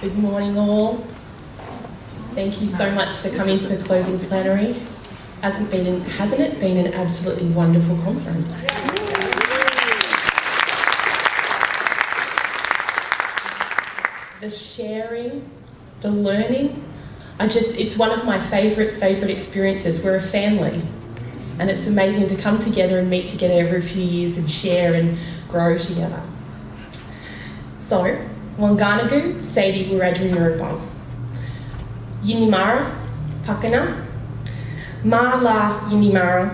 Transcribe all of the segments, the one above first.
Good morning all. Thank you so much for coming to the closing plenary. Hasn't it been an absolutely wonderful conference? The sharing, the learning, it's one of my favourite experiences. We're a family and it's amazing to come together and meet together every few years and share and grow together. So, Wanganagu, Sadie Heckenberg, Yinimara, Pakana, Ma La Yinimara,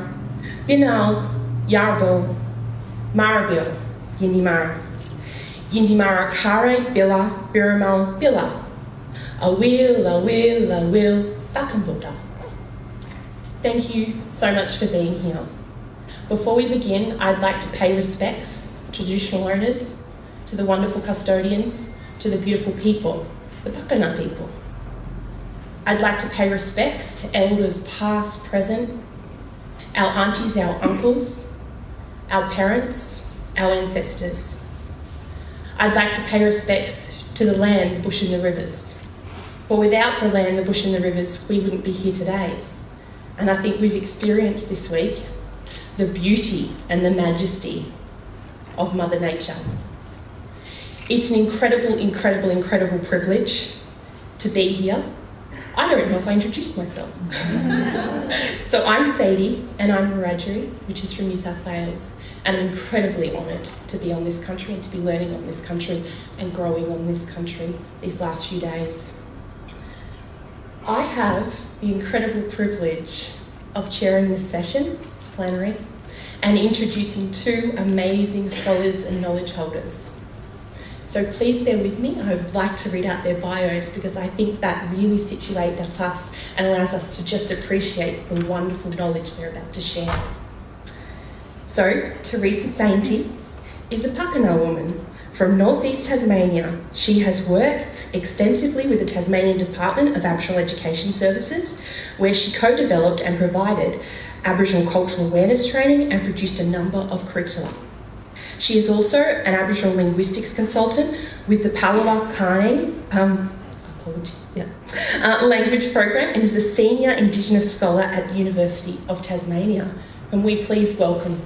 Binal, Yarbo, Marabil, Yinimara, Yindimara Kare, Billa, Biramal, Billa, Awil, Bakambuta. Thank you so much for being here. Before we begin, I'd like to pay respects to traditional owners, to the wonderful custodians, to the beautiful people, the Pakana people. I'd like to pay respects to elders past, present, our aunties, our uncles, our parents, our ancestors. I'd like to pay respects to the land, the bush and the rivers. For without the land, the bush and the rivers, we wouldn't be here today. And I think we've experienced this week the beauty and the majesty of Mother Nature. It's an incredible privilege to be here. I don't know if I introduced myself. So I'm Sadie and I'm Wiradjuri, which is from New South Wales, and I'm incredibly honoured to be on this country and to be learning on this country and growing on this country these last few days. I have the incredible privilege of chairing this session, this plenary, and introducing two amazing scholars and knowledge holders. So please bear with me. I would like to read out their bios because I think that really situates us and allows us to just appreciate the wonderful knowledge they're about to share. So, Theresa Sainty is a Pakana woman from northeast Tasmania. She has worked extensively with the Tasmanian Department of Aboriginal Education Services, where she co-developed and provided Aboriginal cultural awareness training and produced a number of curricula. She is also an Aboriginal linguistics consultant with the Palawa language program and is a senior Indigenous scholar at the University of Tasmania. Can we please welcome?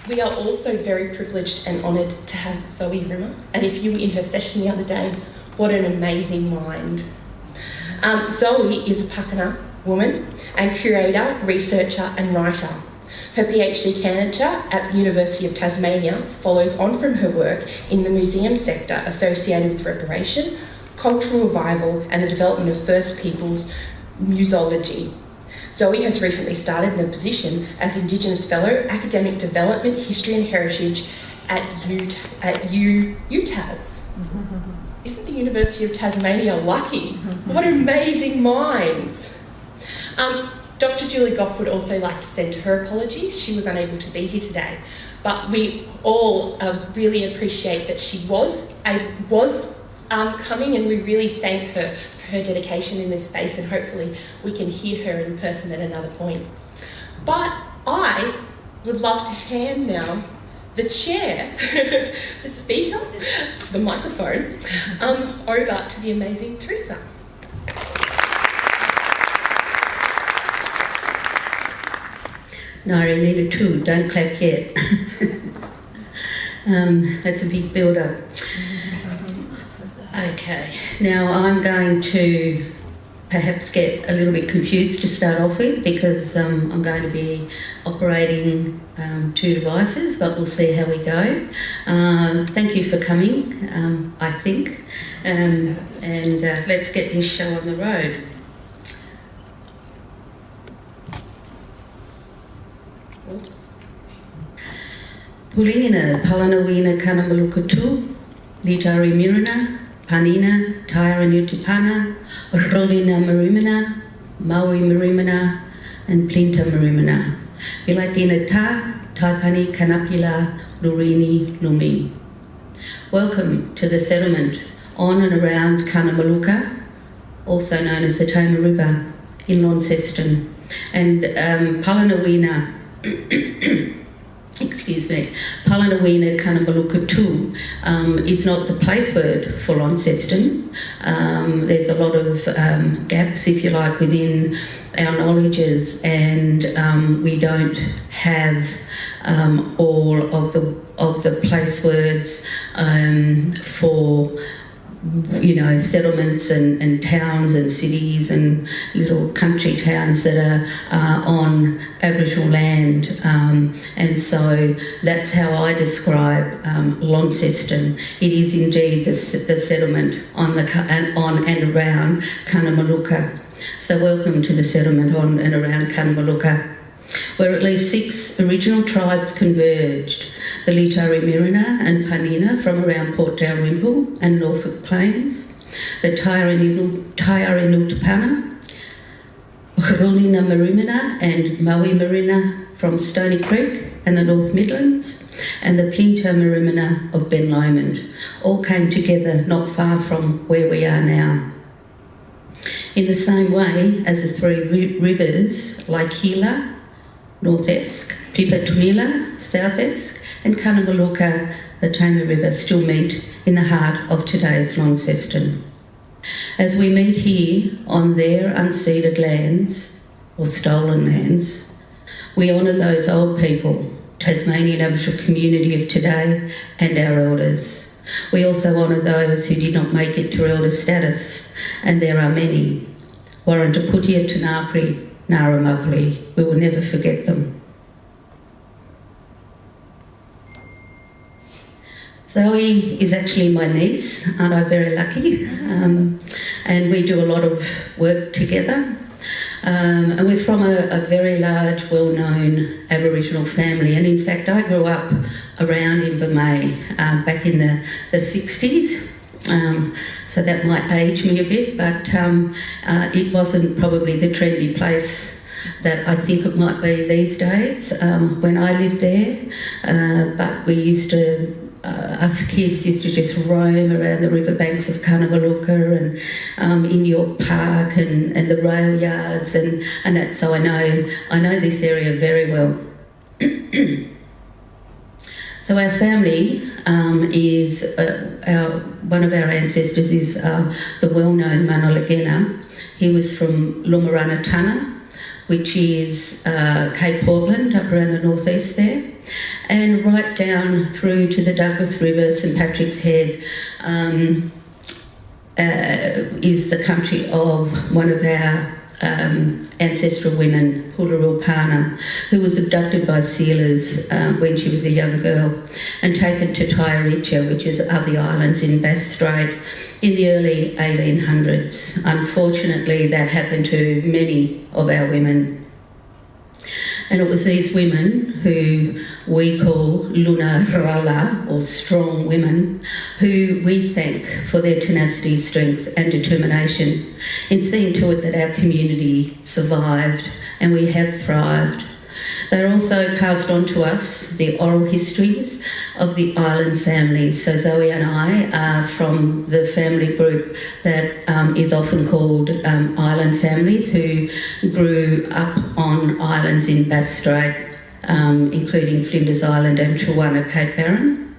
We are also very privileged and honoured to have Zoe Rimmer, and if you were in her session the other day, what an amazing mind. Zoe is a Pakana woman and curator, researcher and writer. Her PhD candidate at the University of Tasmania follows on from her work in the museum sector associated with reparation, cultural revival and the development of First Peoples museology. Zoe has recently started in a position as Indigenous Fellow, Academic Development, History and Heritage at UTAS. Isn't the University of Tasmania lucky? What amazing minds! Dr. Julie Goff would also like to send her apologies. She was unable to be here today, but we all really appreciate that she was coming, and we really thank her for her dedication in this space, and hopefully we can hear her in person at another point. But I would love to hand now the chair, the speaker, the microphone, over to the amazing Theresa. No, I need a two, don't clap yet. That's a big build-up. Okay, now I'm going to perhaps get a little bit confused to start off with because I'm going to be operating two devices, but we'll see how we go. Thank you for coming, I think, and let's get this show on the road. Pulingina Palanawina Kanamalukatu, Litari Mirana, Panina, Tyra Nutipana, Rovina Marimana, Maui Marimana, and Plinta Marimana. Bilatina Ta, Taipani Kanapila, Lurini Lumi. Welcome to the settlement on and around Kanamaluka, also known as the Toma River, in Launceston, and Palanawina Twanawina Kanamaluka too is not the place word for Launceston. There's a lot of gaps, if you like, within our knowledges, and we don't have all of the place words for settlements and towns and cities and little country towns that are on Aboriginal land, and so that's how I describe Launceston. It is indeed the settlement on and around Kanamaluka. So welcome to the settlement on and around Kanamaluka, where at least 6 original tribes converged: the Lutruwita and Panina from around Port Dalrymple and Norfolk Plains, the Taiarinutapana, Rulina Marimina and Maui Marina from Stony Creek and the North Midlands, and the Plinto Marimina of Ben Lomond, all came together not far from where we are now. In the same way as the 3 rivers, Laikila, North-Esk, Pipatumila, South-Esk, and Kanamaluka, the Tama River, still meet in the heart of today's Launceston. As we meet here on their unceded lands, or stolen lands, we honour those old people, Tasmanian Aboriginal community of today, and our elders. We also honour those who did not make it to elder status, and there are many. Warrantaputia, Tanapri, Naramugli, we will never forget them. Zoe is actually my niece, aren't I very lucky? And we do a lot of work together. And we're from a very large, well-known Aboriginal family. And in fact, I grew up around Invermay back in the 60s. So that might age me a bit, but it wasn't probably the trendy place that I think it might be these days when I lived there. But we used to, us kids used to just roam around the riverbanks of Kanamaluka and in York Park and the rail yards and that. So I know this area very well. So our family is, one of our ancestors is the well-known Manalagena. He was from Lumaranatana, which is Cape Portland, up around the northeast there, and right down through to the Douglas River, St Patrick's Head, is the country of one of our ancestral women, Pularulpana, who was abducted by sealers when she was a young girl and taken to Taiaritja, which is up the islands in Bass Strait, in the early 1800s. Unfortunately, that happened to many of our women. And it was these women who we call Luna Rala, or strong women, who we thank for their tenacity, strength and determination in seeing to it that our community survived and we have thrived. They also passed on to us the oral histories of the island families. So Zoe and I are from the family group that is often called island families, who grew up on islands in Bass Strait, including Flinders Island and Truwana, Cape Barren.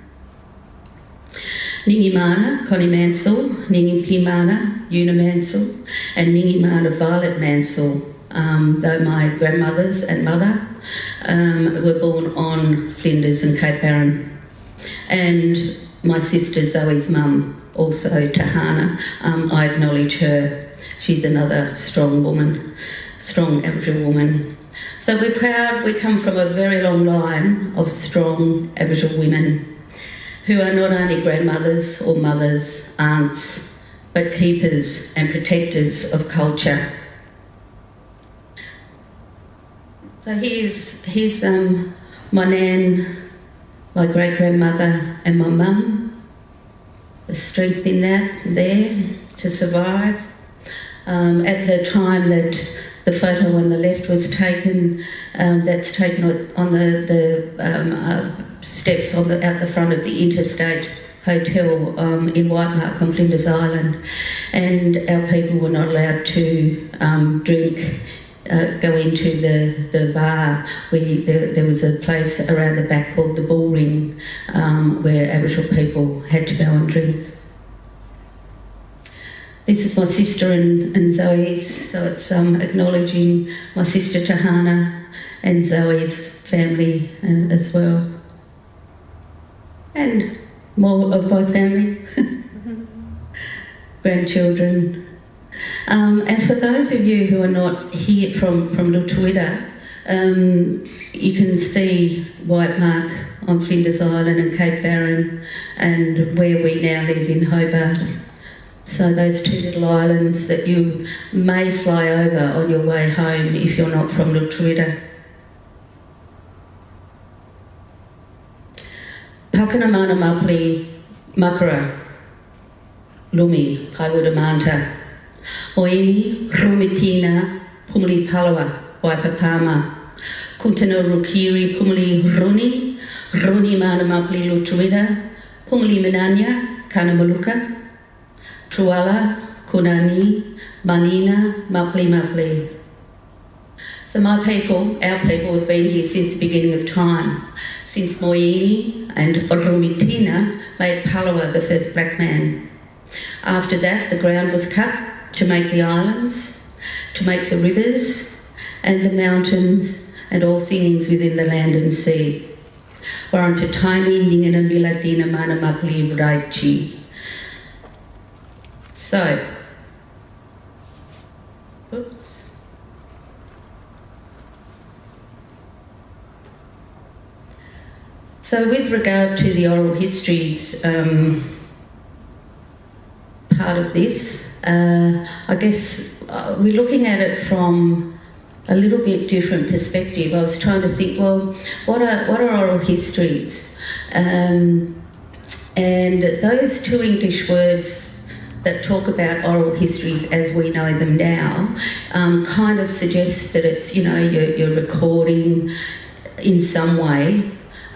Ningimana, Connie Mansell, Ningimpimana, Una Mansell, and Ningimana, Violet Mansell, though my grandmothers and mother were born on Flinders and Cape Barren. And my sister Zoe's mum, also Tahana, I acknowledge her. She's another strong woman, strong Aboriginal woman. So we're proud we come from a very long line of strong Aboriginal women who are not only grandmothers or mothers, aunts, but keepers and protectors of culture. So here's my nan, my great-grandmother and my mum, the strength in that there to survive. At the time that the photo on the left was taken, that's taken on the steps out the front of the Interstate Hotel in Whitemark on Flinders Island, and our people were not allowed to drink go into the bar. There was a place around the back called the Bull Ring where Aboriginal people had to go and drink. This is my sister and Zoe's, so it's acknowledging my sister Tahana and Zoe's family as well. And more of my family, grandchildren. And for those of you who are not here from Loetrouwitter, you can see White Mark on Flinders Island and Cape Barren and where we now live in Hobart. So those two little islands that you may fly over on your way home if you're not from Lutruwita. Pakanamana Mapli Makara Lumi Kaiwudamanta Moini Rumitina Pumli Palawa Waipapama Kuntana Rukiri Pumli Runi Mana Mapli Lutruwita Pumli Minanya Kanamaluka Truala, Kunani, Manina, Mapli. So my people, our people, have been here since the beginning of time, since Moini and Rumitina made Palawa the first black man. After that, the ground was cut to make the islands, to make the rivers and the mountains and all things within the land and sea. Waranta Taimi, Ningana Milatina, Mana Mapli, Raichi. So with regard to the oral histories part of this, I guess we're looking at it from a little bit different perspective. I was trying to think, well, what are oral histories? And those two English words that talk about oral histories as we know them now kind of suggests that it's, you're recording in some way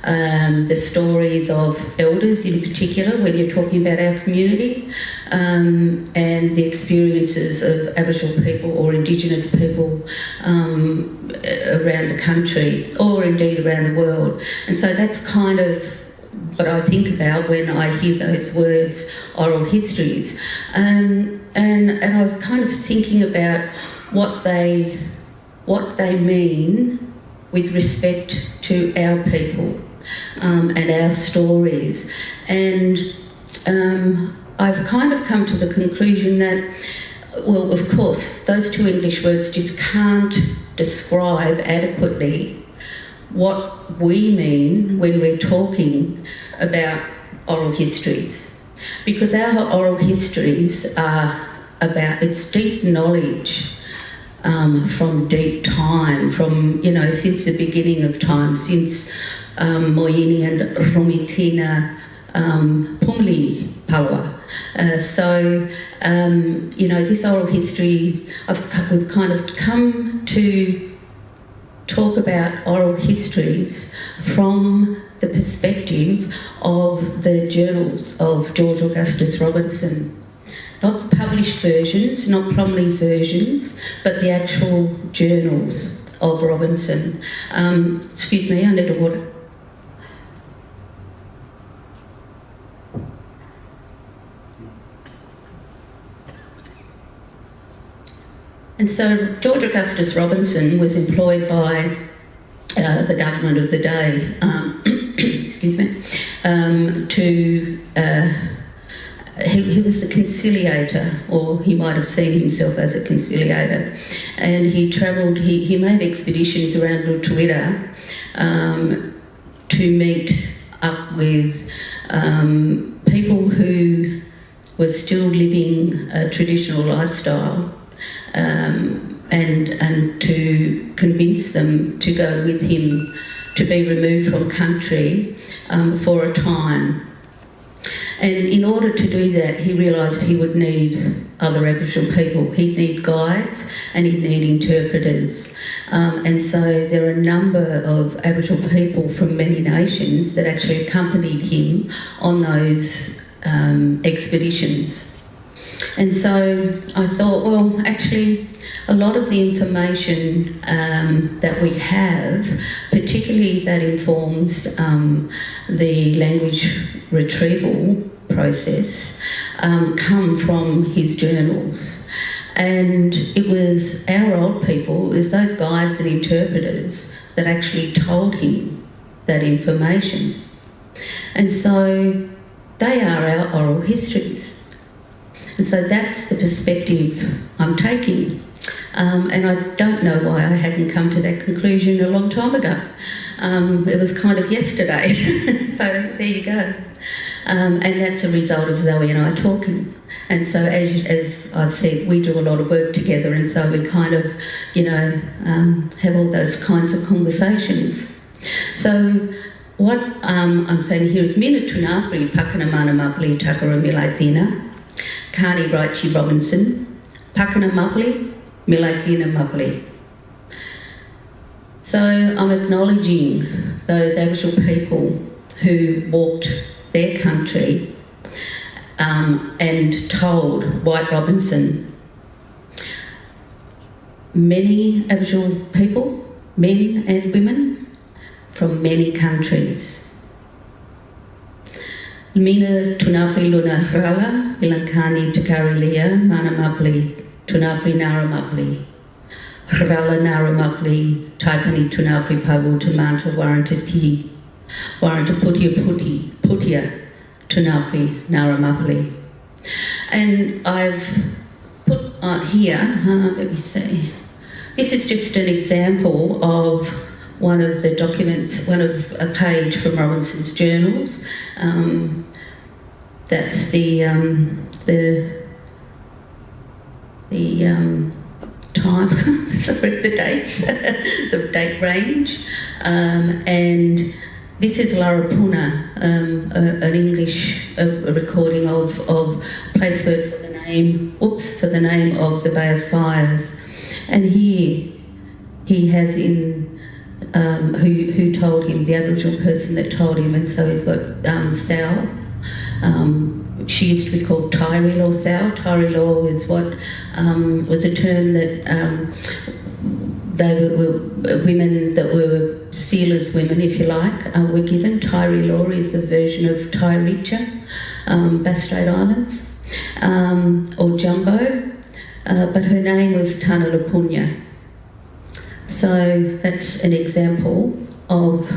the stories of elders in particular when you're talking about our community and the experiences of Aboriginal people or Indigenous people around the country or indeed around the world. And so that's kind of what I think about when I hear those words, oral histories. And I was kind of thinking about what they mean with respect to our people and our stories. And I've kind of come to the conclusion that, well, of course, those two English words just can't describe adequately what we mean when we're talking about oral histories, because our oral histories are about its deep knowledge from deep time, from since the beginning of time, since Moini and Rumitina Pumli Palawa. This oral history, we've kind of come to talk about oral histories from the perspective of the journals of George Augustus Robinson. Not the published versions, not Plumley's versions, but the actual journals of Robinson. Excuse me, I need a water. And so George Augustus Robinson was employed by the government of the day, excuse me, he was the conciliator, or he might have seen himself as a conciliator, and he travelled, he made expeditions around Lutruwita to meet up with people who were still living a traditional lifestyle, and to convince them to go with him to be removed from country for a time. And in order to do that, he realised he would need other Aboriginal people. He'd need guides and he'd need interpreters. And so there are a number of Aboriginal people from many nations that actually accompanied him on those expeditions. And so I thought, well, actually, a lot of the information that we have, particularly that informs the language retrieval process, come from his journals. And it was our old people, it was those guides and interpreters that actually told him that information. And so they are our oral histories. And so that's the perspective I'm taking. And I don't know why I hadn't come to that conclusion a long time ago. It was kind of yesterday. So there you go. And that's a result of Zoe and I talking. And so as I've said, we do a lot of work together, and so we kind of, have all those kinds of conversations. So what I'm saying here is Mina Tunapri Pakana Mana Mapli Takara Milaitina, Kani Raichi Robinson, Pakana Mapli, Milaitina Mapli. So I'm acknowledging those Aboriginal people who walked their country and told White Robinson. Many Aboriginal people, men and women, from many countries. Mina Tunapi Luna Rala, Ilankani Takarilia, Manamapli, Tunapi Naramapli, Rala Naramapli, Taipani Tunapi Pabu Tumanta Warrantati, Warranta Putia Putia Tunapi Naramapli. And I've put on here, let me see, this is just an example of one of the documents, one of a page from Robinson's journals. That's the time, sorry, the dates, the date range, and this is Larapuna, an English recording of place word for the name, for the name of the Bay of Fires, and here he has in who told him, the Aboriginal person that told him, and so he's got Sal. She used to be called Tyree Law Sal. Tyree Law is what was a term that they were women that were sealers women, if you like, were given. Tyree Law is a version of Loetrouwitter, Bass Strait Islands, or Jumbo, but her name was Tana Lapunya. So that's an example of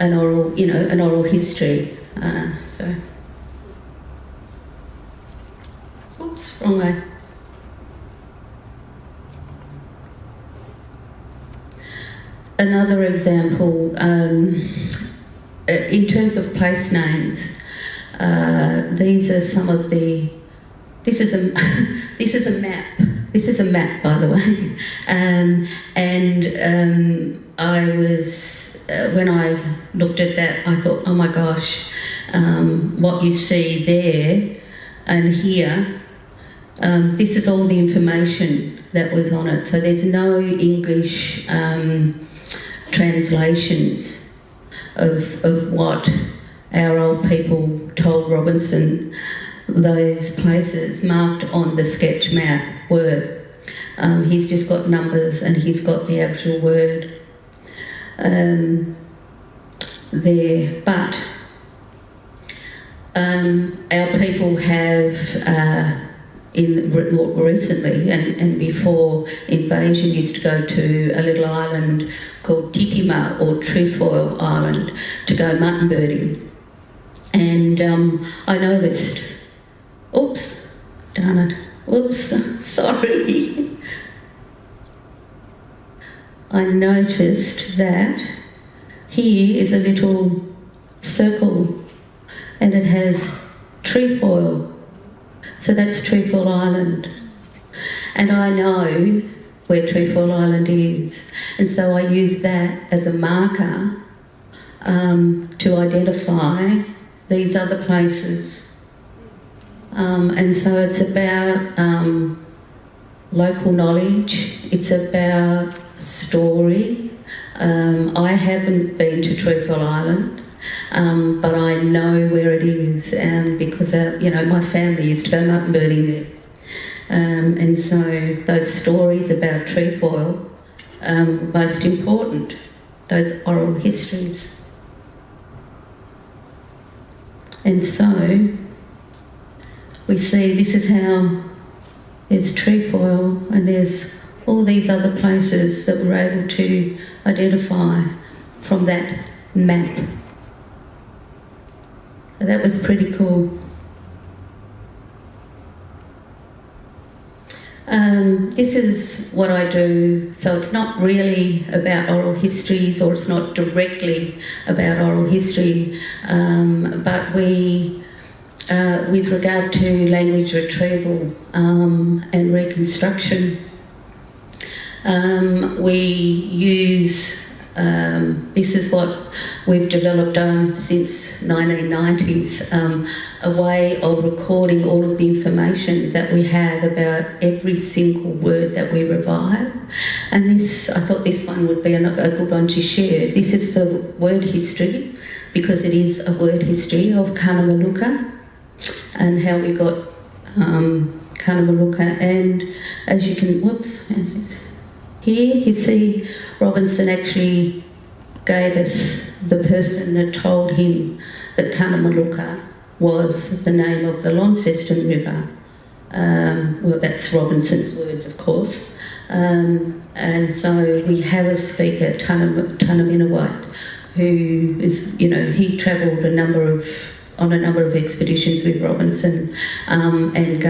an oral history. Oops, wrong way. Another example, in terms of place names, these are some of the. This is a map. This is a map, by the way, and I was when I looked at that, I thought, oh my gosh, what you see there and here, this is all the information that was on it. So there's no English translations of what our old people told Robinson those places marked on the sketch map were. He's just got numbers and he's got the actual word there. But our people have, recently and before invasion, used to go to a little island called Titima or Trefoil Island to go mutton birding. And I noticed, oops, darn it, oops, sorry. I noticed that here is a little circle and it has trefoil. So that's Trefoil Island. And I know where Trefoil Island is. And so I use that as a marker to identify these other places. And so it's about local knowledge, it's about story. I haven't been to Trefoil Island, but I know where it is because my family used to go mutton birding there, and so those stories about trefoil are most important. Those oral histories. And so we see this is how there's trefoil and there's all these other places that we're able to identify from that map. So that was pretty cool. This is what I do, so it's not really about oral histories, or it's not directly about oral history, but we, with regard to language retrieval and reconstruction, we use, this is what we've developed since 1990s, a way of recording all of the information that we have about every single word that we revive. And this, I thought this one would be a good one to share. This is the word history, because it is a word history of Kanamaluka and how we got Kanamaluka. And as you can, here you see Robinson actually gave us the person that told him that Kanamaluka was the name of the Launceston River. Well, that's Robinson's words, of course. And so we have a speaker, Tunaminawat, who is, he travelled on a number of expeditions with Robinson, and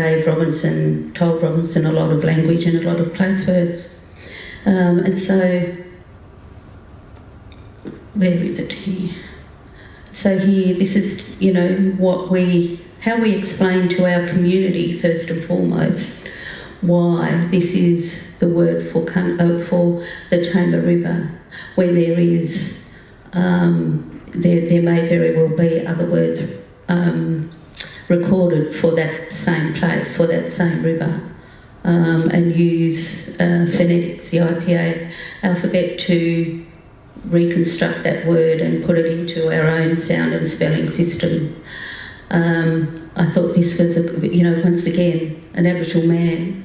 told Robinson a lot of language and a lot of place words. And so, where is it here? So here, this is, how we explain to our community, first and foremost, why this is the word for the Tamar River, when there is, there may very well be other words recorded for that same place, for that same river, and use phonetics, the IPA alphabet, to reconstruct that word and put it into our own sound and spelling system. I thought this was, once again, an Aboriginal man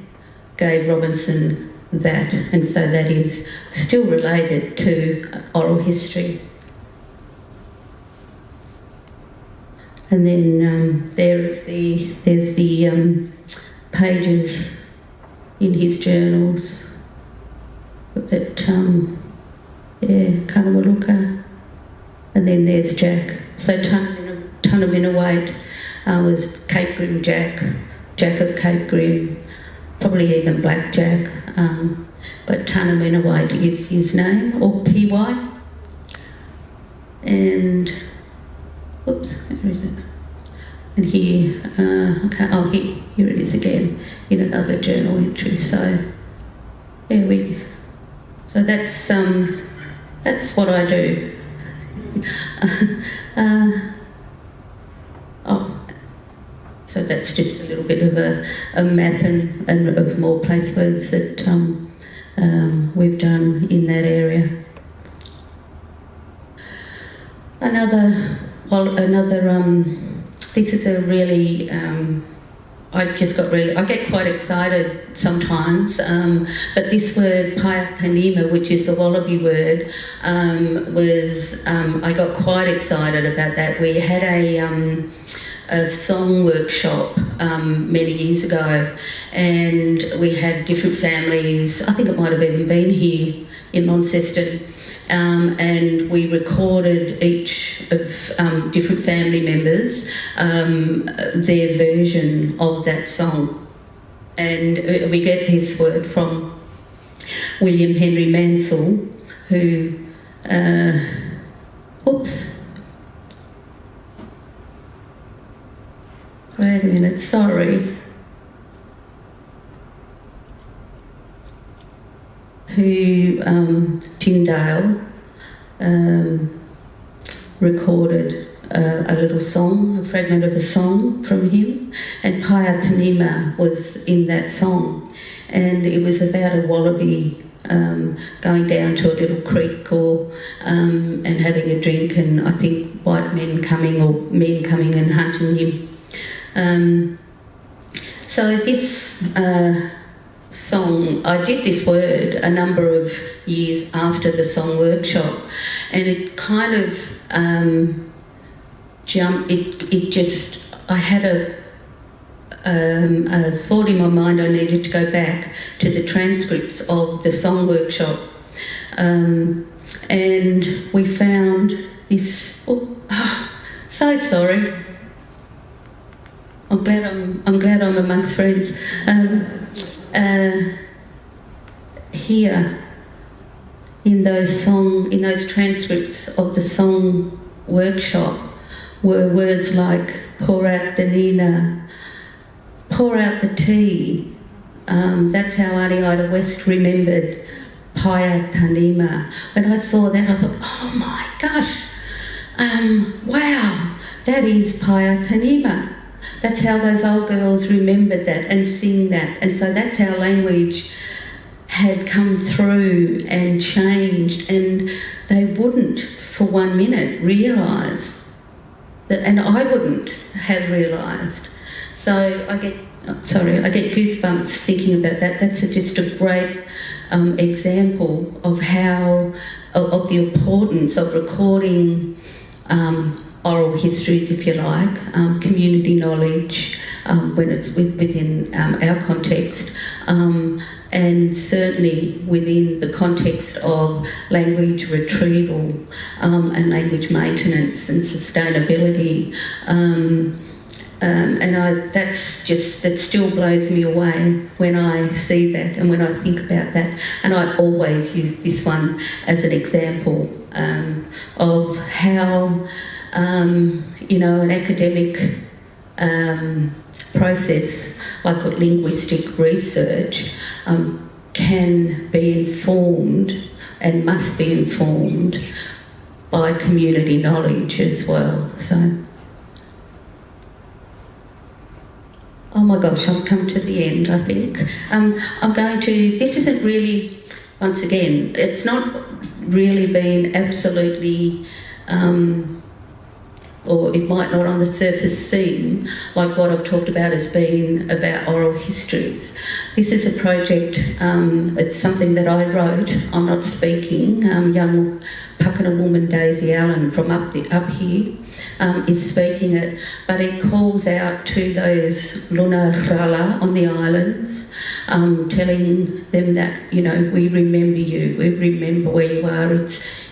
gave Robinson that, and so that is still related to oral history. And then there's the pages in his journals that, Kanamaluka, and then there's Jack. So Tunaminawait was Cape Grim Jack of Cape Grim, probably even Black Jack, but Tunaminawait is his name, or PY. And, oops, where is it? And here, here it is again in another journal entry. So there we go. So that's what I do. So that's just a little bit of a map and of more place words that we've done in that area. This is a really, I get quite excited sometimes, but this word, Payakanima, which is the Wallaby word, I got quite excited about that. We had a song workshop many years ago, and we had different families, I think it might have even been here in Launceston, and we recorded each of different family members their version of that song. And we get this word from William Henry Mansell, who, wait a minute, sorry. Who Tyndale recorded a little song, a fragment of a song from him, and Payakanima was in that song, and it was about a wallaby going down to a little creek or and having a drink, and I think white men coming or men coming and hunting him. So this song, I did this word a number of years after the song workshop, and it kind of jumped. I had a thought in my mind. I needed to go back to the transcripts of the song workshop, and we found this. So sorry. I'm glad I'm amongst friends. Here in those transcripts of the song workshop were words like pour out the nina, pour out the tea. That's how Ariada West remembered Paya Tanima. When I saw that, I thought, oh my gosh, wow, that is Paya Tanima. That's how those old girls remembered that and sing that. And so that's how language had come through and changed, and they wouldn't for 1 minute realise that, and I wouldn't have realised. So I get goosebumps thinking about that. That's just a great example of how, of the importance of recording oral histories, if you like, community knowledge when it's within our context, and certainly within the context of language retrieval and language maintenance and sustainability. That still blows me away when I see that and when I think about that. And I always use this one as an example of how an academic process like linguistic research can be informed and must be informed by community knowledge as well. So, oh my gosh, I've come to the end, I think. This isn't really, once again, it's not really been absolutely or it might not on the surface seem like what I've talked about as being about oral histories. This is a project, it's something that I wrote. I'm not speaking. Young Pakana woman Daisy Allen from up here is speaking it, but it calls out to those Lunarala on the islands, telling them that, we remember you, we remember where you are.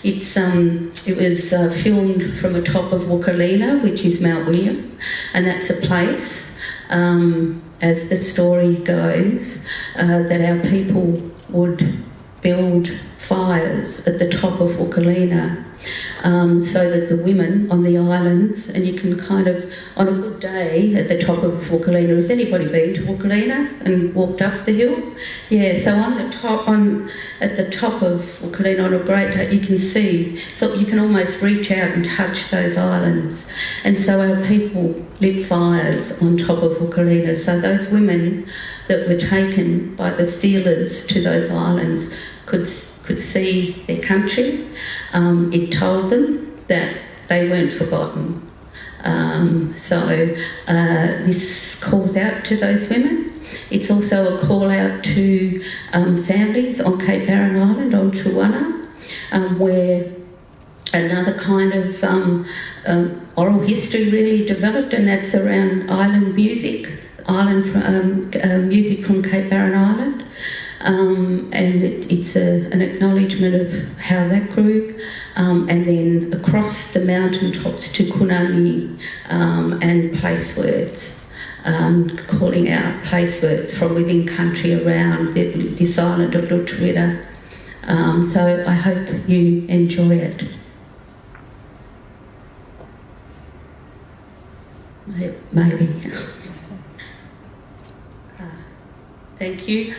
It was filmed from the top of Wukalina, which is Mount William, and that's a place, as the story goes, that our people would build fires at the top of Wukalina, so that the women on the islands, and you can kind of, on a good day at the top of Wukalina, has anybody been to Wukalina and walked up the hill? Yeah, so at the top of Wukalina on a great day, you can see, so you can almost reach out and touch those islands. And so our people lit fires on top of Wukalina, so those women that were taken by the sealers to those islands could see their country. It told them that they weren't forgotten. This calls out to those women. It's also a call out to families on Cape Barren Island, on Truwana, where another kind of oral history really developed, and that's around island music, music from Cape Barren Island. And it's an acknowledgement of how that grew, and then across the mountaintops to Kunangi, and place words, calling out place words from within country around this island of Loetrouwitter. So I hope you enjoy it. Maybe. Thank you.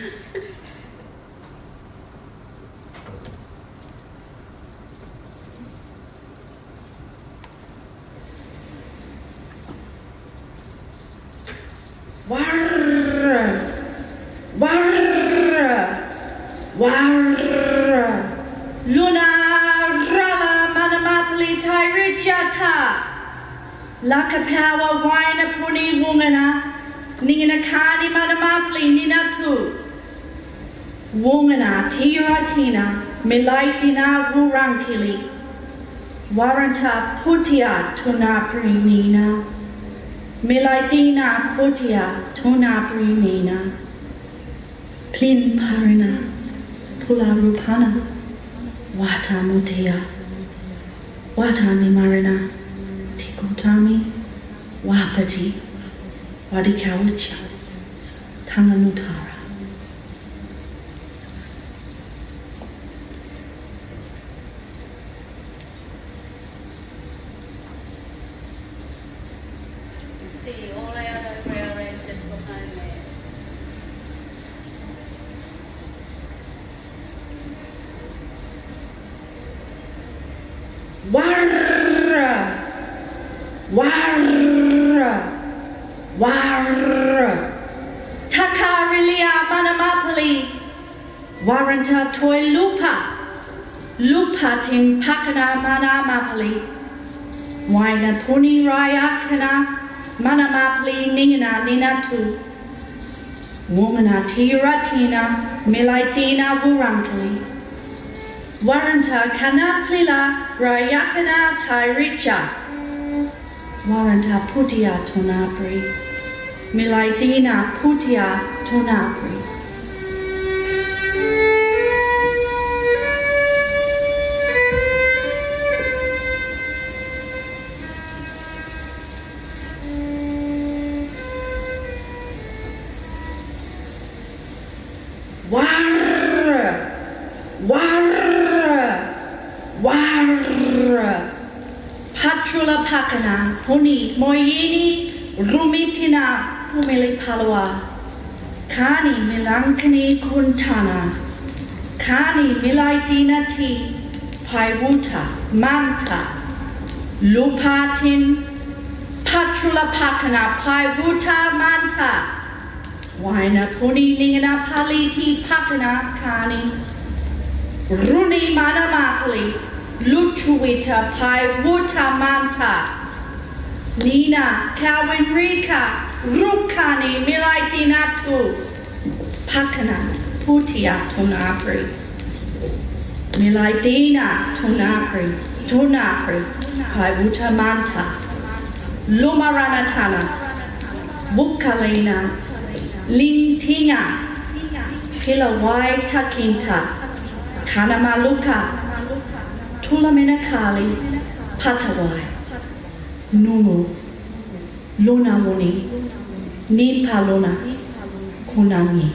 Warra, warra, warra. Lakapawa waina puni wungana, ningina kani manamapli ninatu. Wungana tiratina, milaitina vurankili. Waranta putia tunapri nina. Milaitina putia tunapri nina. Plin parina, pularupana, wata mutia. Wata nimarina, tikotami, wapati, wadikawicha, tanganutara. See all our ancestors behind there. Warra, warra, warra. Takarilia manamapali, warranta toy lupa, lupatin pakana manamapali. Waina puni rayakana, manamapli ningina ninatu. Womana tiratina, milaitina vurankali. Warranta kanaplila rayakana tairicha. Warranta putia tonapri. Milaitina putia tonapri. Warra, warra, warra. Patrula pakana, honi, moyini, rumitina, pumili palawa. Kani milankani kuntana. Kani milaitina ti, paiwuta, manta. Lupatin, patrula pakana, paiwuta, manta. Waina puni ningana paliti pakana kani. Runi manamapali, Lutruwita paiwuta manta. Nina kawinrika, rukani milaitinatu. Pakana putia tonapri. Milaitina tonapri, tonapri, paiwuta manta. Lumaranatana, wukalina. Lintinga, Pilawai Takinta, Kanamaluka, Tulamenakali, Patawai, Numu, Lunamuni, Nipaluna, Kunani.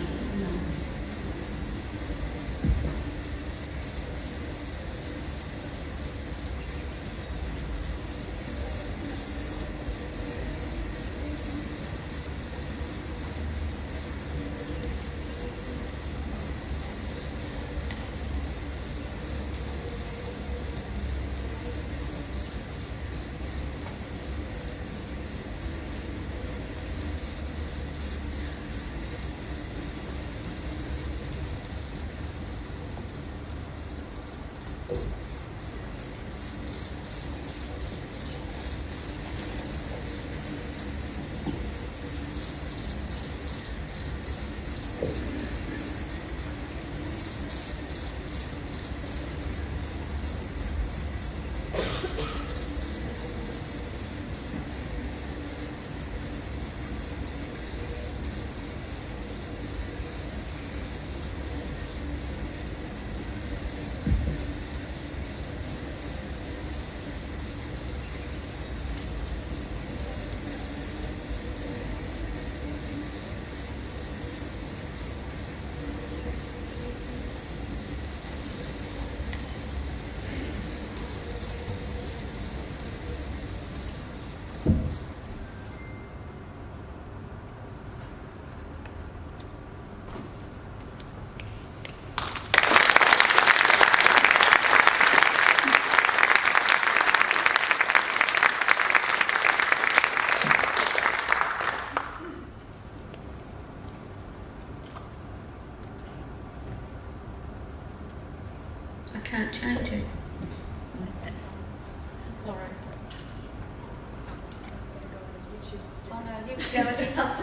Oh no, you can go anything else.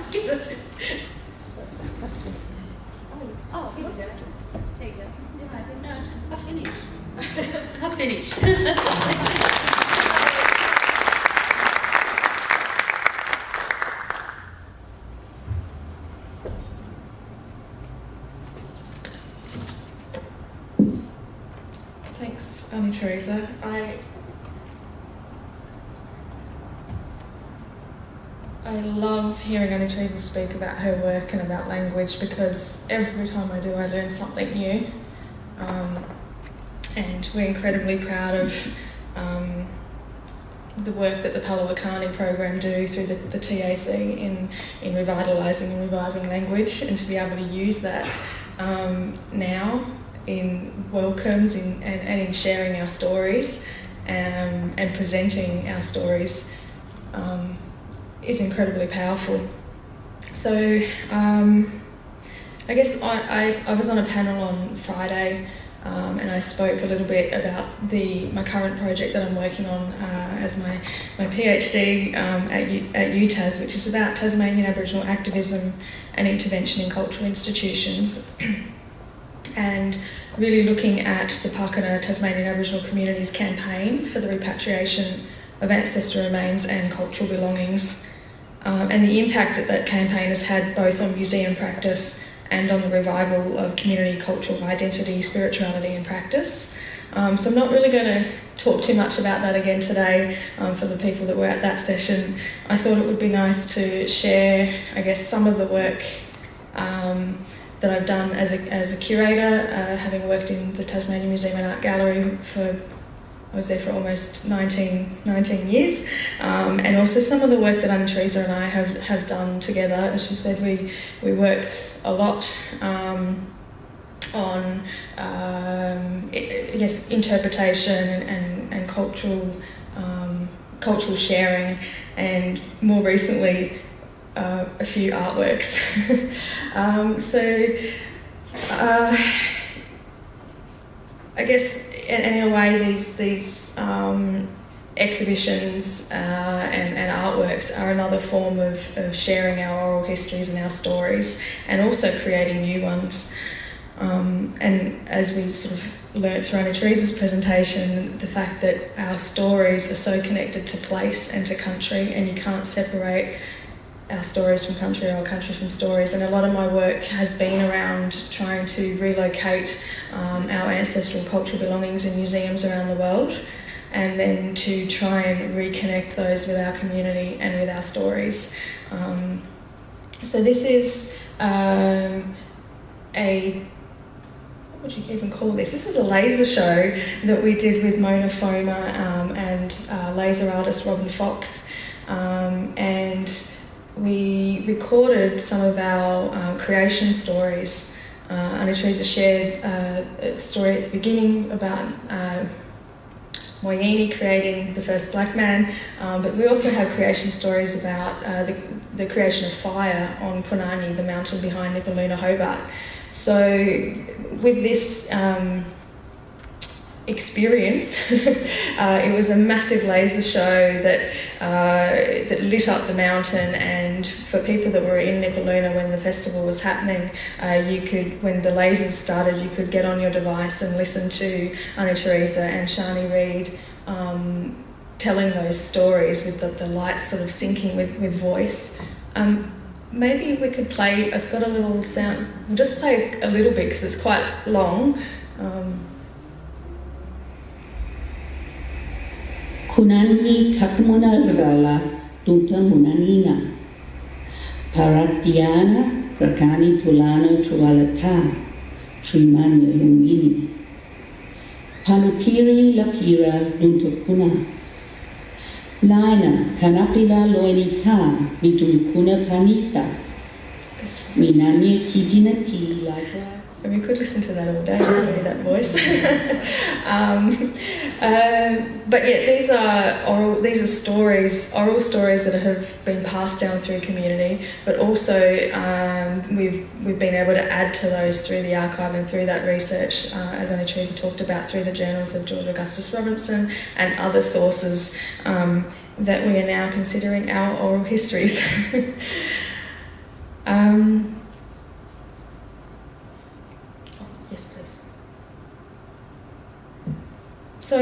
Oh, here we go. There you go. No, I finished. I finished. Thanks, Auntie Theresa. I love hearing Auntie Theresa speak about her work and about language, because every time I do I learn something new. And we're incredibly proud of the work that the Palawa program do through the TAC in revitalising and reviving language, and to be able to use that now in welcomes and in sharing our stories and presenting our stories is incredibly powerful. So I guess I was on a panel on Friday and I spoke a little bit about my current project that I'm working on as my PhD at UTAS, which is about Tasmanian Aboriginal activism and intervention in cultural institutions. And really looking at the Pakana Tasmanian Aboriginal Community's campaign for the repatriation of ancestral remains and cultural belongings, and the impact that campaign has had both on museum practice and on the revival of community cultural identity, spirituality and practice. So I'm not really going to talk too much about that again today for the people that were at that session. I thought it would be nice to share, I guess, some of the work that I've done as a curator, having worked in the Tasmanian Museum and Art Gallery I was there for almost 19 years, and also some of the work that Theresa and I have done together. As she said, we work a lot on I guess interpretation and cultural sharing, and more recently a few artworks. I guess in a way these exhibitions and artworks are another form of sharing our oral histories and our stories, and also creating new ones. And as we sort of learnt through Auntie Theresa's presentation, the fact that our stories are so connected to place and to country, and you can't separate our stories from country or our country from stories. And a lot of my work has been around trying to relocate our ancestral cultural belongings in museums around the world, and then to try and reconnect those with our community and with our stories. So this is what would you even call this? This is a laser show that we did with Mona Foma and laser artist Robin Fox, and we recorded some of our creation stories. Auntie Theresa shared a story at the beginning about Moyini creating the first black man, but we also have creation stories about the creation of fire on Punani, the mountain behind Nipaluna, Hobart. So with this experience, it was a massive laser show that lit up the mountain, and for people that were in Nipaluna when the festival was happening, when the lasers started, you could get on your device and listen to Auntie Theresa and Shani Reid telling those stories with the lights sort of syncing with voice. Maybe we could play, I've got a little sound, we'll just play a little bit because it's quite long. Kunani takmona irala tunta munanina. Paratiana prakani tulano truwalata trimanya lumini. Panupiri lapira duntopuna. Lana kanapila loenita vitunkuna panita. Minanye kidinati lagra. We could listen to that all day, really, that voice. But yeah, these are stories, oral stories that have been passed down through community, but also we've been able to add to those through the archive and through that research, as Auntie Theresa talked about, through the journals of George Augustus Robinson and other sources. that we are now considering our oral histories. Yes, please. So,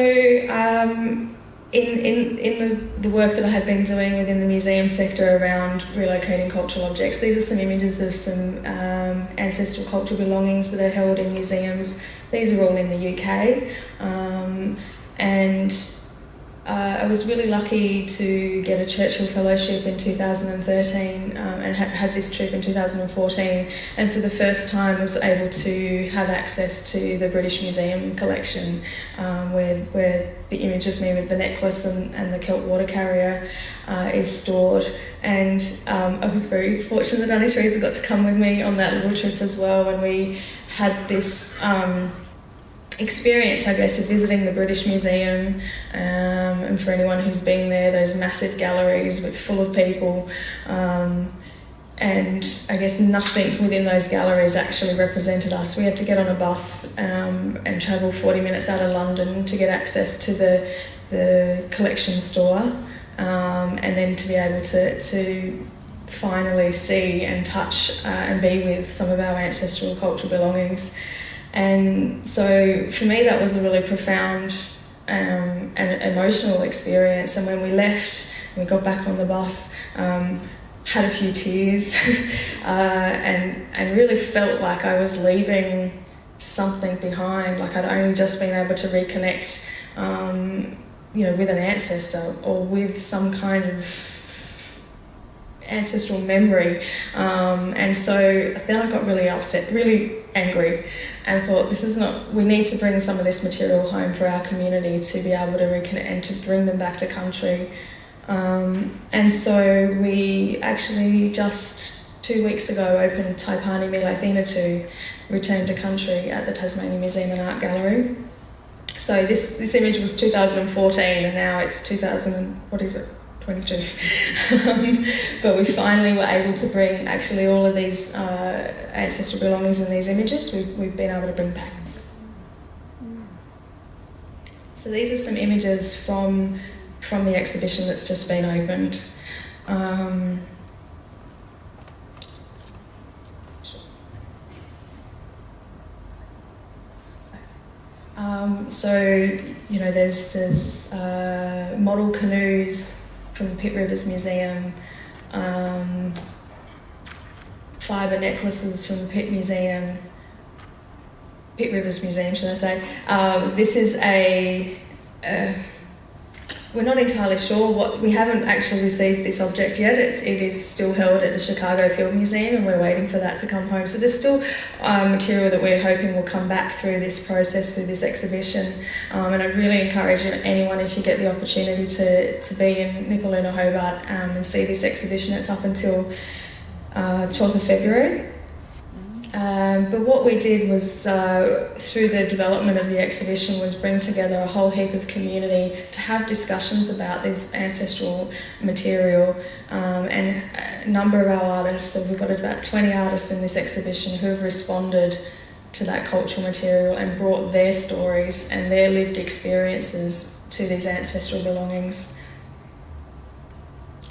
in the work that I have been doing within the museum sector around relocating cultural objects, these are some images of some ancestral cultural belongings that are held in museums. These are all in the UK, and I was really lucky to get a Churchill Fellowship in 2013 and had this trip in 2014, and for the first time was able to have access to the British Museum collection, where the image of me with the necklace and the Celt water carrier is stored. And I was very fortunate that Theresa got to come with me on that little trip as well, when we had this experience, I guess, of visiting the British Museum, and for anyone who's been there, those massive galleries full of people, and I guess nothing within those galleries actually represented us. We had to get on a bus and travel 40 minutes out of London to get access to the collection store, and then to be able to finally see and touch and be with some of our ancestral cultural belongings. And so for me that was a really profound and emotional experience. And when we left, we got back on the bus, had a few tears, and really felt like I was leaving something behind, like I'd only just been able to reconnect, with an ancestor or with some kind of ancestral memory. And so then I got really upset, really angry, and thought, we need to bring some of this material home for our community to be able to reconnect and to bring them back to country. And so we actually just 2 weeks ago opened Taipani Milathina 2, Return to Country, at the Tasmania Museum and Art Gallery. So this image was 2014 and now it's 22. But we finally were able to bring actually all of these ancestral belongings in these images we've been able to bring back. So these are some images from the exhibition that's just been opened. There's model canoes from the Pitt Rivers Museum, fibre necklaces from the Pitt Rivers Museum, should I say. This is we're not entirely sure we haven't actually received this object yet. It is still held at the Chicago Field Museum and we're waiting for that to come home. So there's still material that we're hoping will come back through this process, through this exhibition. And I really encourage anyone, if you get the opportunity to be in Nipaluna, Hobart, and see this exhibition. It's up until 12th of February. But what we did was, through the development of the exhibition, was bring together a whole heap of community to have discussions about this ancestral material, and a number of our artists, so we've got about 20 artists in this exhibition who have responded to that cultural material and brought their stories and their lived experiences to these ancestral belongings.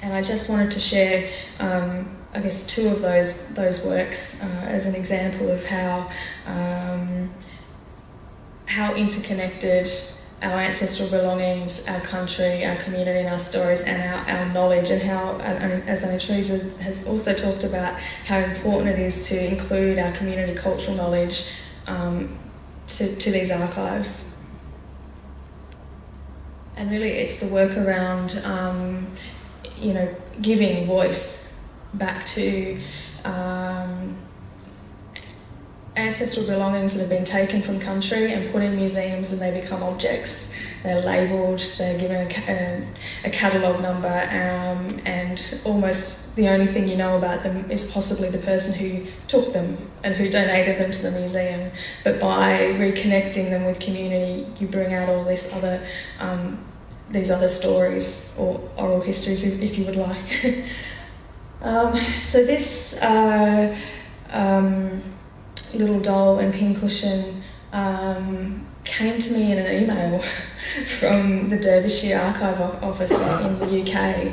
And I just wanted to share I guess two of those works as an example of how interconnected our ancestral belongings, our country, our community and our stories and our knowledge, and how, as Theresa has also talked about, how important it is to include our community cultural knowledge to these archives. And really it's the work around giving voice back to ancestral belongings that have been taken from country and put in museums, and they become objects. They're labelled, they're given a catalogue number, and almost the only thing you know about them is possibly the person who took them and who donated them to the museum. But by reconnecting them with community, you bring out all these other stories or oral histories, if you would like. So this little doll and pincushion came to me in an email from the Derbyshire Archive Officer in the UK,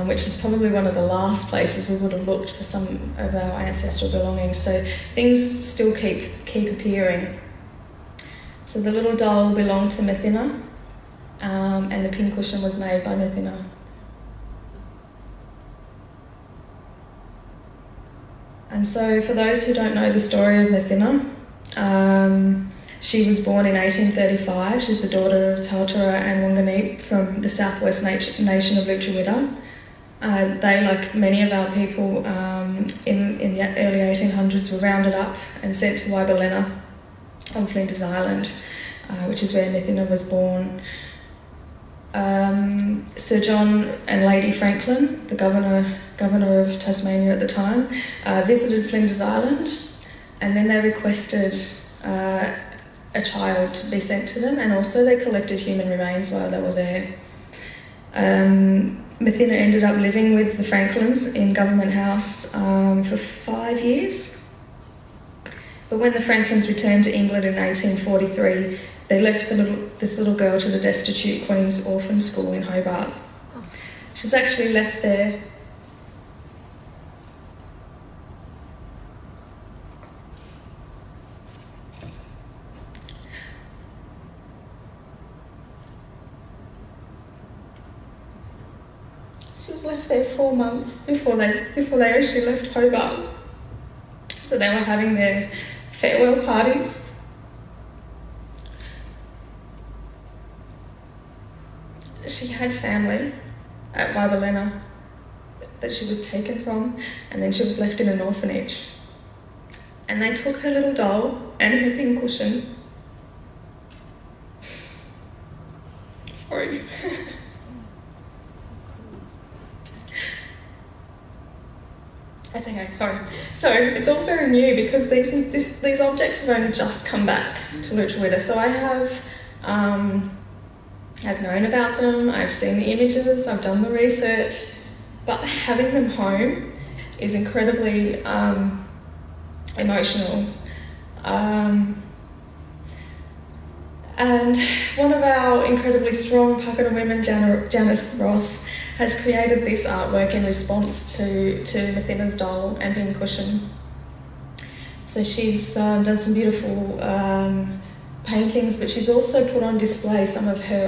which is probably one of the last places we would have looked for some of our ancestral belongings. So things still keep appearing. So the little doll belonged to Methina, and the pincushion was made by Methina. And so for those who don't know the story of Methina, she was born in 1835. She's the daughter of Tautara and Wanganip from the southwest nation of Lutruwita. They, like many of our people in the early 1800s, were rounded up and sent to Waibalena on Flinders Island, which is where Methina was born. Sir John and Lady Franklin, the governor of Tasmania at the time, visited Flinders Island, and then they requested a child to be sent to them, and also they collected human remains while they were there. Methina ended up living with the Franklins in Government House for 5 years. But when the Franklins returned to England in 1843, they left this little girl to the destitute Queen's Orphan School in Hobart. She was actually left there She was left there 4 months before they actually left Hobart. So they were having their farewell parties. She had family at Waibalena that she was taken from, and then she was left in an orphanage. And they took her little doll and her pincushion. Sorry. That's okay, sorry. So it's all very new because these objects have only just come back to Lutruwita. So I have I've known about them, I've seen the images, I've done the research, but having them home is incredibly emotional. And one of our incredibly strong Pakana women, Janice Ross, has created this artwork in response to Methina's doll and pincushion. So she's done some beautiful paintings, but she's also put on display some of her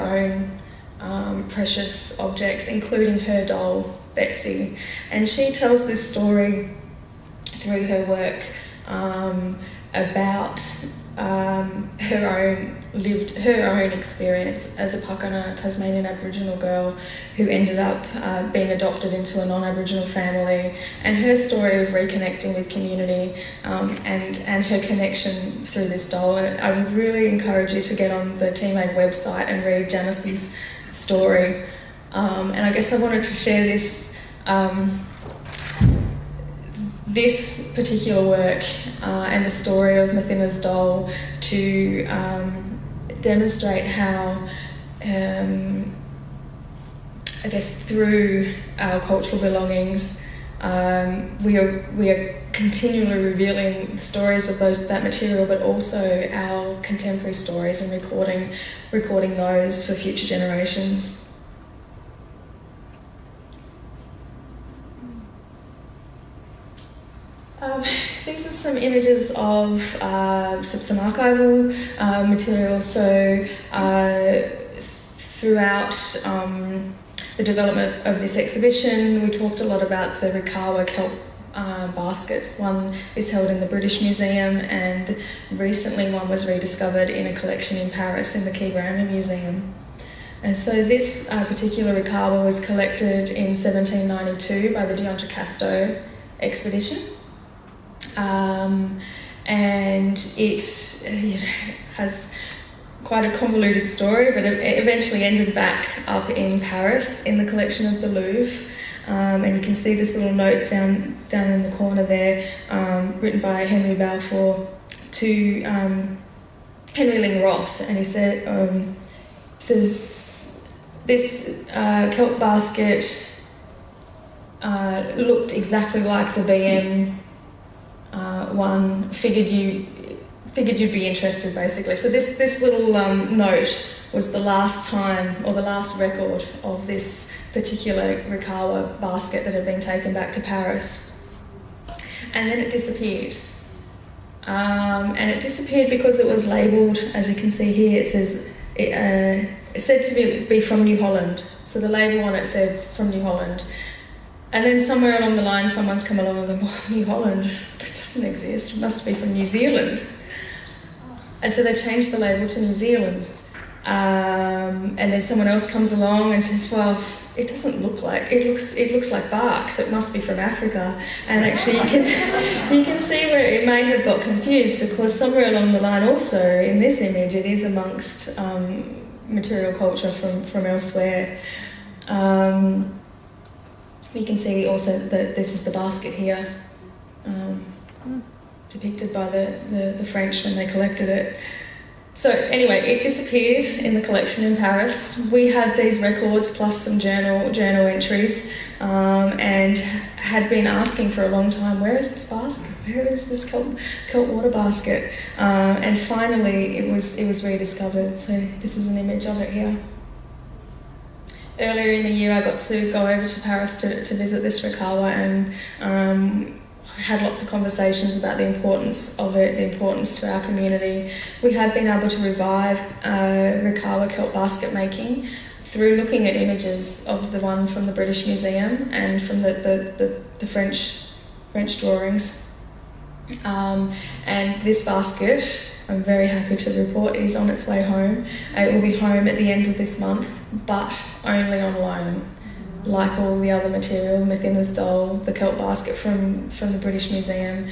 own precious objects, including her doll, Betsy. And she tells this story through her work about her own experience as a Pakana Tasmanian Aboriginal girl who ended up being adopted into a non-Aboriginal family, and her story of reconnecting with community and her connection through this doll. And I would really encourage you to get on the Team Aid website and read Janice's story. And I guess I wanted to share this particular work and the story of Methina's doll to demonstrate how, I guess, through our cultural belongings, we are continually revealing the stories of that material, but also our contemporary stories and recording those for future generations. These are some images of some archival material. So throughout the development of this exhibition, we talked a lot about the Rikawa kelp baskets. One is held in the British Museum, and recently one was rediscovered in a collection in Paris in the Quai Branly Museum. And so this particular Rikawa was collected in 1792 by the D'Entrecasteaux expedition. And it has quite a convoluted story, but it eventually ended back up in Paris in the collection of the Louvre. And you can see this little note down in the corner there, written by Henry Balfour to Henry Ling Roth, and he says this kelp basket looked exactly like the BM one. figured you'd be interested, basically. So this little note was the last time, or the last record of this particular Rikawa basket that had been taken back to Paris. And then it disappeared. And it disappeared because it was labelled, as you can see here, it says, it said to be from New Holland. So the label on it said from New Holland. And then somewhere along the line, someone's come along and gone, well, New Holland, that doesn't exist, it must be from New Zealand. And so they changed the label to New Zealand. And then someone else comes along and says, well, it doesn't look like, it looks like bark, so it must be from Africa. And actually you can see where it may have got confused, because somewhere along the line also, in this image, it is amongst material culture from elsewhere. You can see also that this is the basket here, depicted by the French when they collected it. So anyway, it disappeared in the collection in Paris. We had these records plus some journal entries, and had been asking for a long time, where is this basket? Where is this kelp water basket? And finally it was rediscovered. So this is an image of it here. Earlier in the year I got to go over to Paris to visit this Rikawa, and had lots of conversations about the importance of it, the importance to our community. We have been able to revive Rikawa kelp basket making through looking at images of the one from the British Museum and from the French drawings. And this basket, I'm very happy to report, is on its way home. It will be home at the end of this month, but only on loan. Like all the other material, Mathina's doll, the kelp basket from the British Museum,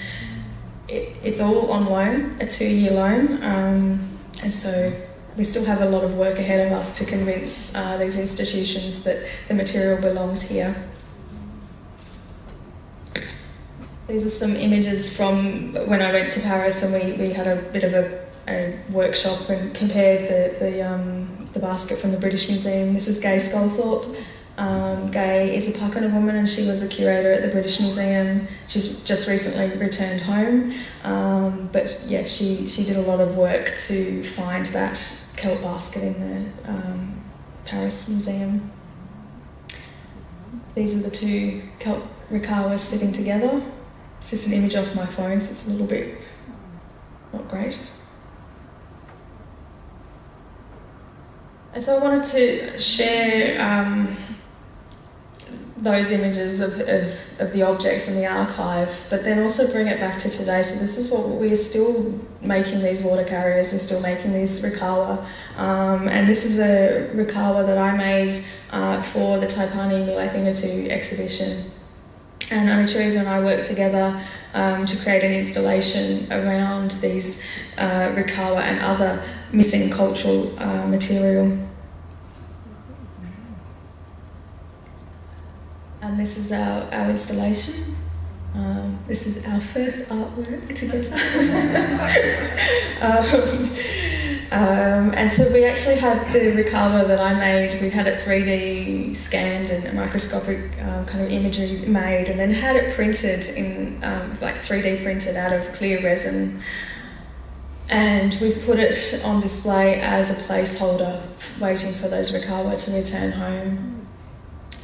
it's all on loan, a 2-year loan, and so we still have a lot of work ahead of us to convince these institutions that the material belongs here. These are some images from when I went to Paris, and we had a bit of a workshop and compared the basket from the British Museum. This is Gay Sculthorpe. Gay is a Pakana woman, and she was a curator at the British Museum. She's just recently returned home, but yeah, she did a lot of work to find that kelp basket in the Paris Museum. These are the two kelp Rikawas sitting together. It's just an image off my phone, so it's a little bit not great. And so I wanted to share those images of the objects in the archive, but then also bring it back to today. So this is what we're still making, these water carriers, we're still making these Rikawa, and this is a Rikawa that I made for the Taipani Milaithinatu exhibition. And Theresa and I worked together to create an installation around these Rikawa and other missing cultural material. And this is our installation. This is our first artwork together. And so we actually had the Rikawa that I made, we had it 3D scanned and microscopic kind of imagery made, and then had it printed in, like 3D printed out of clear resin. And we've put it on display as a placeholder, waiting for those Rikawa to return home.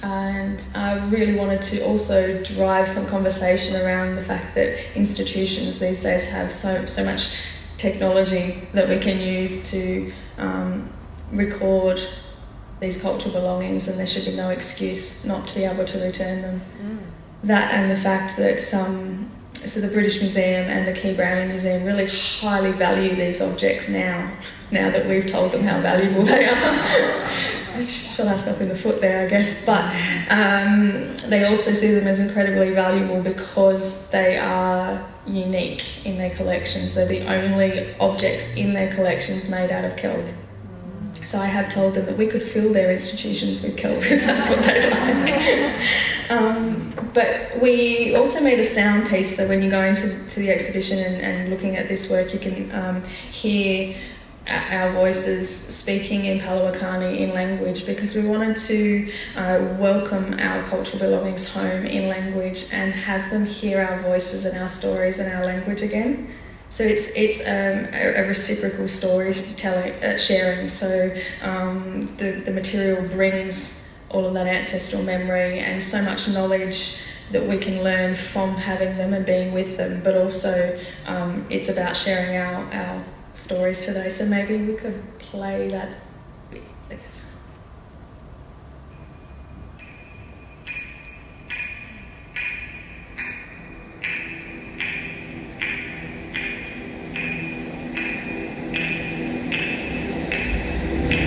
And I really wanted to also drive some conversation around the fact that institutions these days have so much technology that we can use to record these cultural belongings, and there should be no excuse not to be able to return them. That and the fact that so the British Museum and the Key Browning Museum really highly value these objects now that we've told them how valuable they are. Shot ourselves in the foot there, I guess, but they also see them as incredibly valuable because they are unique in their collections. They're the only objects in their collections made out of kelp. So I have told them that we could fill their institutions with kelp if that's what they like. But we also made a sound piece, so when you go into the exhibition and looking at this work, you can hear our voices speaking in Palawakani in language, because we wanted to welcome our cultural belongings home in language and have them hear our voices and our stories and our language again. So it's a reciprocal sharing. So the material brings all of that ancestral memory and so much knowledge that we can learn from having them and being with them, but also it's about sharing our stories today. So maybe we could play that bit, please.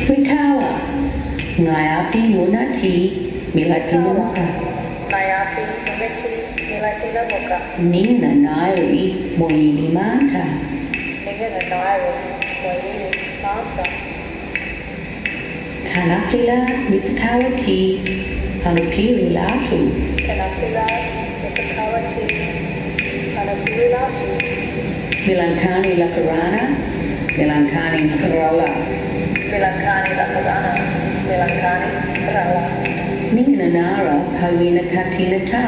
Rikawa, ngai api ngunati milatina muka. Nayapi Numeti Milatina Muka, Nina nairi moini manta. Ningana Nairi, Moini, Manta, Kanapila mikawati hanupiri latu. Kanapila, Nikakawati, Hanapilatu, Milankani lakarana, milankani nakarala. Milankani Lakarana, Milankani Karala, Ningina nara pawina katina ta.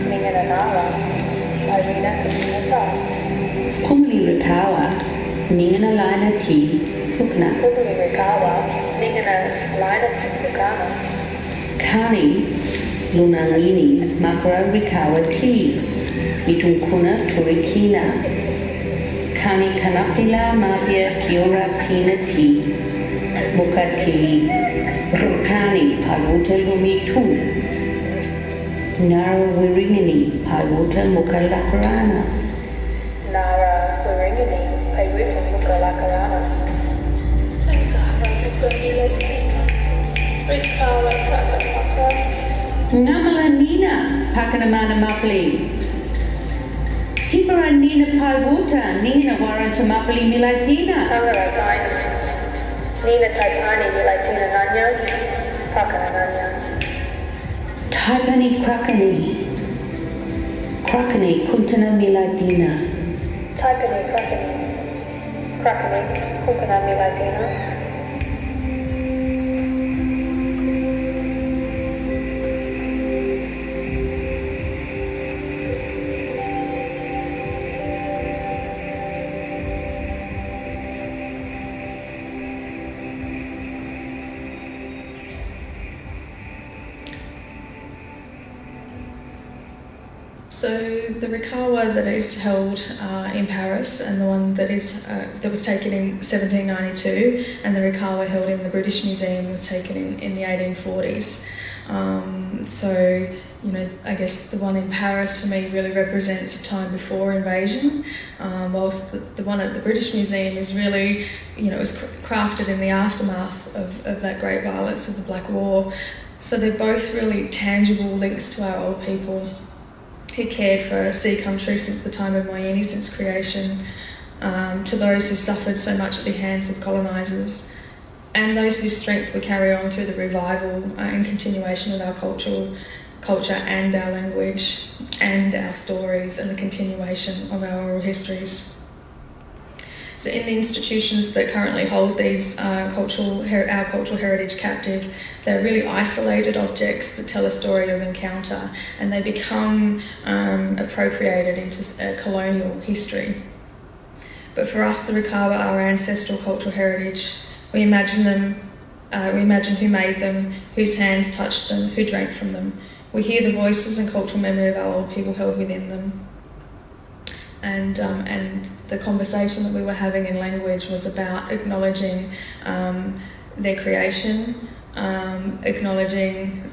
Ningana Nara, Irina Katinata, Pumli rikawa, ningina lana ti pukna. Pugli Rikawa, Ningana Lina Tukana, Kani lunangini makara rikawa ti. Mitunkuna turikina. Kani kanapila mapia kiora pina ti. Mukati rukani paluta lumitu. Nara wiringini paluta mukalakarana. Nara Wiringini, Pairuta Mukalakarana, Rikawa Prakapaka, Namala Nina pakanamana mapli. Tipara Nina paluta nina waranta mapli milatina. Tangara Zaina, Nina Taipani Milatina Nanya, Pakana Nanya, Taipani krakani. Krakani kuntana milatina. Taipani Krakani, Kukana Milatina, So the Rikawa that is held in Paris and the one that was taken in 1792 and the Rikawa held in the British Museum was taken in the 1840s. So, you know, I guess the one in Paris for me really represents a time before invasion, whilst the one at the British Museum is really, you know, it was crafted in the aftermath of that great violence of the Black War. So they're both really tangible links to our old people who cared for a sea country since the time of Moyini, since creation, to those who suffered so much at the hands of colonisers, and those whose strength we carry on through the revival and continuation of our culture and our language and our stories and the continuation of our oral histories. So in the institutions that currently hold these our cultural heritage captive, they're really isolated objects that tell a story of encounter, and they become appropriated into colonial history. But for us, the Rikawa are our ancestral cultural heritage. We imagine them, we imagine who made them, whose hands touched them, who drank from them. We hear the voices and cultural memory of our old people held within them. And the conversation that we were having in language was about acknowledging their creation, acknowledging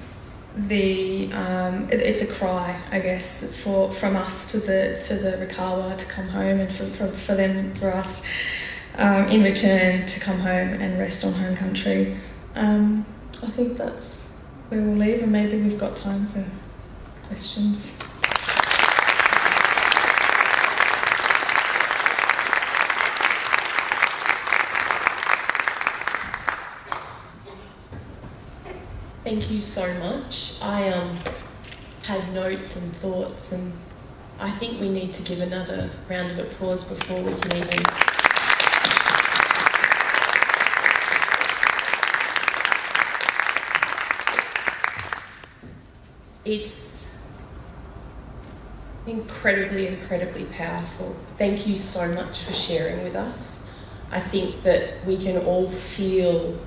it's a cry, I guess, from us to the Rikawa to come home, and for us in return to come home and rest on home country. I think that's where we'll leave, and maybe we've got time for questions. Thank you so much. I had notes and thoughts, and I think we need to give another round of applause before we can even... Incredibly, incredibly powerful. Thank you so much for sharing with us. I think that we can all feel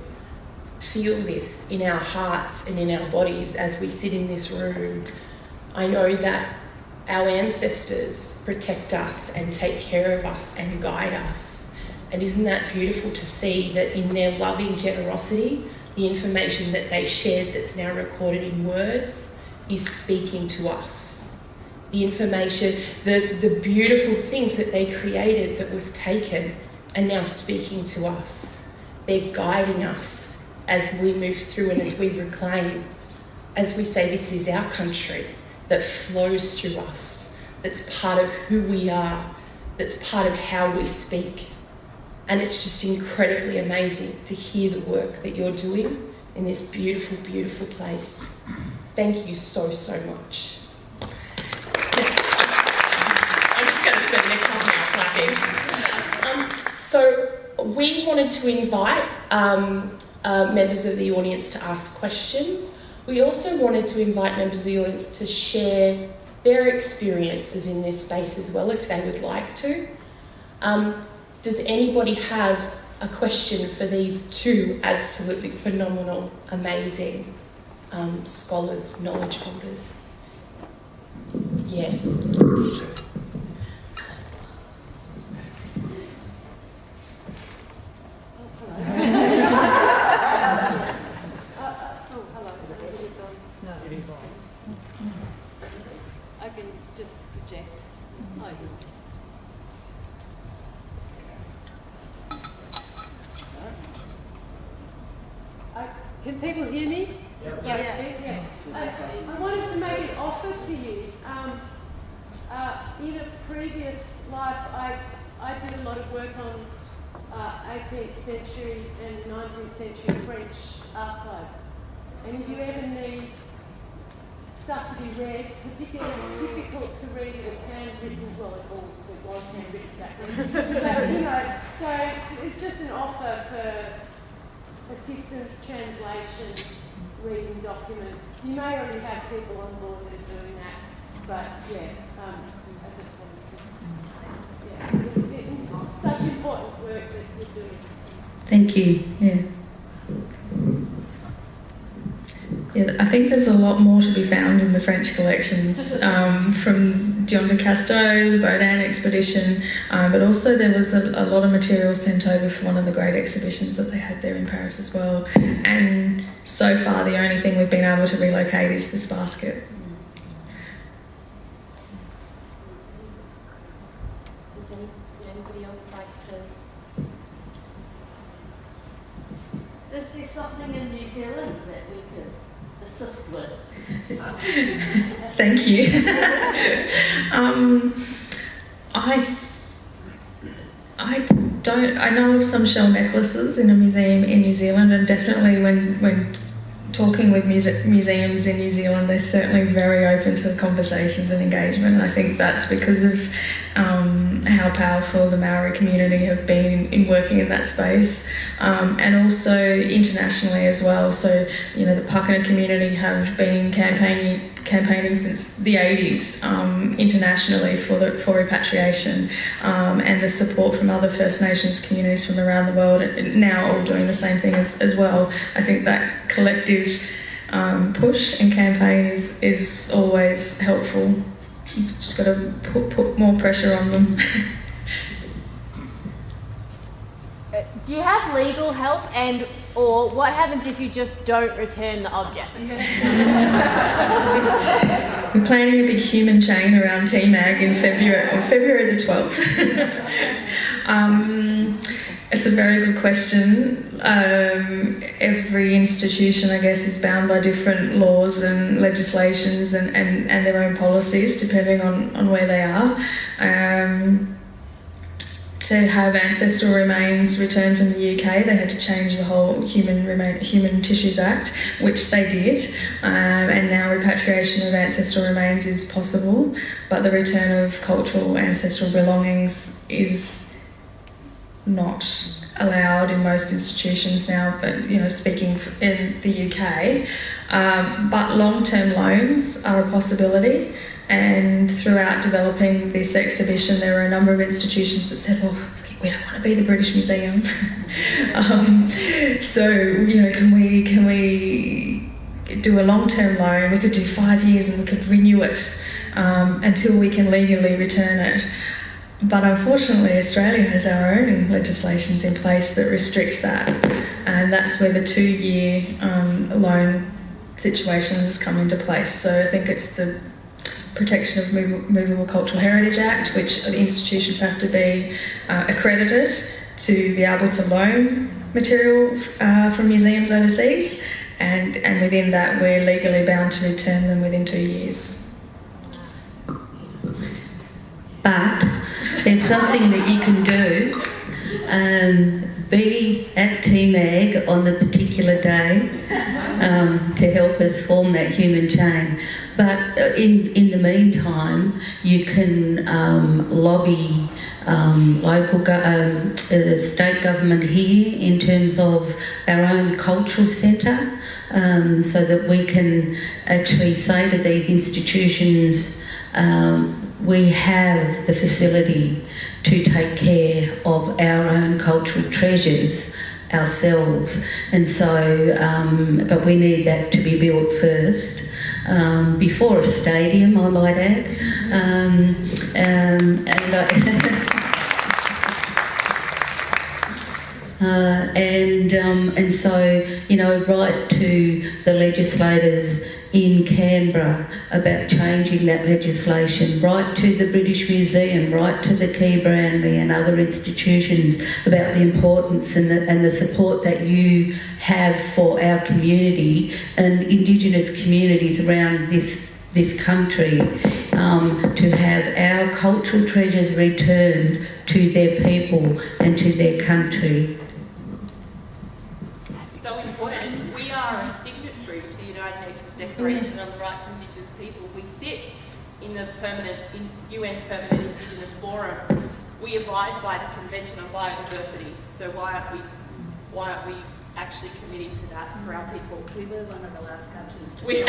this in our hearts and in our bodies as we sit in this room. I know that our ancestors protect us and take care of us and guide us. And isn't that beautiful to see that in their loving generosity, the information that they shared that's now recorded in words is speaking to us. The information, the beautiful things that they created that was taken are now speaking to us. They're guiding us as we move through and as we reclaim, as we say this is our country that flows through us, that's part of who we are, that's part of how we speak. And it's just incredibly amazing to hear the work that you're doing in this beautiful, beautiful place. Thank you so, so much. I'm just going to spend the next half an hour clapping. So we wanted to invite members of the audience to ask questions. We also wanted to invite members of the audience to share their experiences in this space as well, if they would like to. Does anybody have a question for these two absolutely phenomenal, amazing scholars, knowledge holders? Yes. I can just project. Oh, can people hear me? Yeah. I wanted to make an offer to you. In a previous life, I did a lot of work on 18th century and 19th century French archives. And if you ever need stuff to be read, particularly difficult to read if it's handwritten, well, it was handwritten back then. But, so it's just an offer for assistance, translation, reading documents. You may already have people on board that are doing that, but I just wanted to, it's such important work that you're doing. Thank you. Yeah, I think there's a lot more to be found in the French collections, from John de Casteau, the Baudin expedition, but also there was a lot of material sent over for one of the great exhibitions that they had there in Paris as well. And so far, the only thing we've been able to relocate is this basket. Does anybody else like to? Is there something in New Zealand that we could assist with? Thank you. I know of some shell necklaces in a museum in New Zealand, and definitely when talking with museums in New Zealand, they're certainly very open to conversations and engagement. And I think that's because of how powerful the Maori community have been in working in that space, and also internationally as well. So, the Pakana community have been campaigning since the 80s internationally for repatriation, and the support from other First Nations communities from around the world, now all doing the same thing as well. I think that collective push and campaign is always helpful. You've just got to put more pressure on them. Do you have legal help, or what happens if you just don't return the objects? We're planning a big human chain around TMAG in February the 12th. It's a very good question. Every institution, I guess, is bound by different laws and legislations and their own policies, depending on where they are. To have ancestral remains returned from the UK, they had to change the whole Human Tissues Act, which they did, and now repatriation of ancestral remains is possible, but the return of cultural ancestral belongings is not allowed in most institutions now, but speaking in the UK. But long-term loans are a possibility, and throughout developing this exhibition there were a number of institutions that said, well, we don't want to be the British Museum. So, you know, can we do a long-term loan? We could do 5 years and we could renew it until we can legally return it. But unfortunately, Australia has our own legislations in place that restrict that, and that's where the 2-year loan situation has come into place. So I think it's the Protection of Movable Cultural Heritage Act, which the institutions have to be accredited to be able to loan material from museums overseas, and within that we're legally bound to return them within 2 years. But there's something that you can do. Be at TMAG on the particular day to help us form that human chain. But in the meantime, you can lobby the state government here in terms of our own cultural centre, so that we can actually say to these institutions, we have the facility to take care of our own cultural treasures ourselves, and so but we need that to be built first, before a stadium, I might add, and so, you know, write to the legislators in Canberra about changing that legislation, write to the British Museum, write to the Key Brownlee and other institutions about the importance and the support that you have for our community and Indigenous communities around this country, to have our cultural treasures returned to their people and to their country. So important. We are a signatory to the United Nations Declaration on the Rights of Indigenous People. We sit in the UN Permanent Indigenous Forum. We abide by the Convention on Biodiversity. So why aren't we actually committing to that for our people? We were one of the last countries to we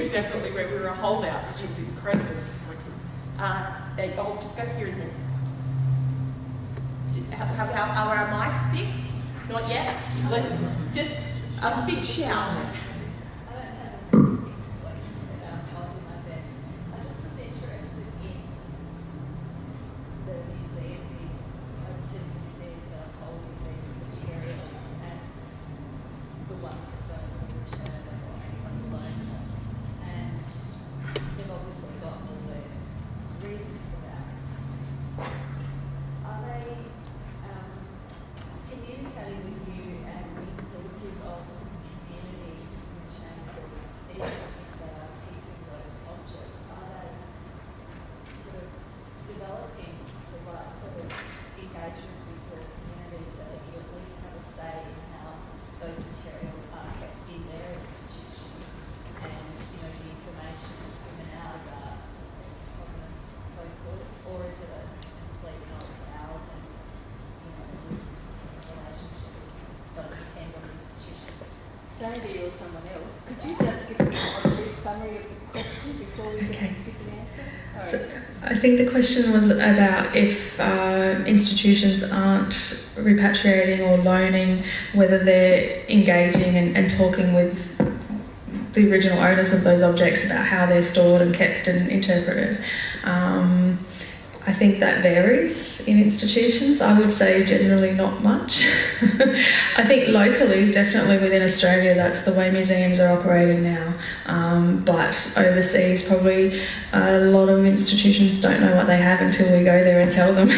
definitely were. We were a holdout, which is incredibly disappointing. I'll just go here and then. Are our mics fixed? Not yet? Just a big shout. Sadie or someone else, could you just give us a brief summary of the question before we give an answer? So I think the question was about if institutions aren't repatriating or loaning, whether they're engaging and talking with the original owners of those objects about how they're stored and kept and interpreted. I think that varies in institutions. I would say generally not much. I think locally, definitely within Australia, that's the way museums are operating now. But overseas, probably a lot of institutions don't know what they have until we go there and tell them,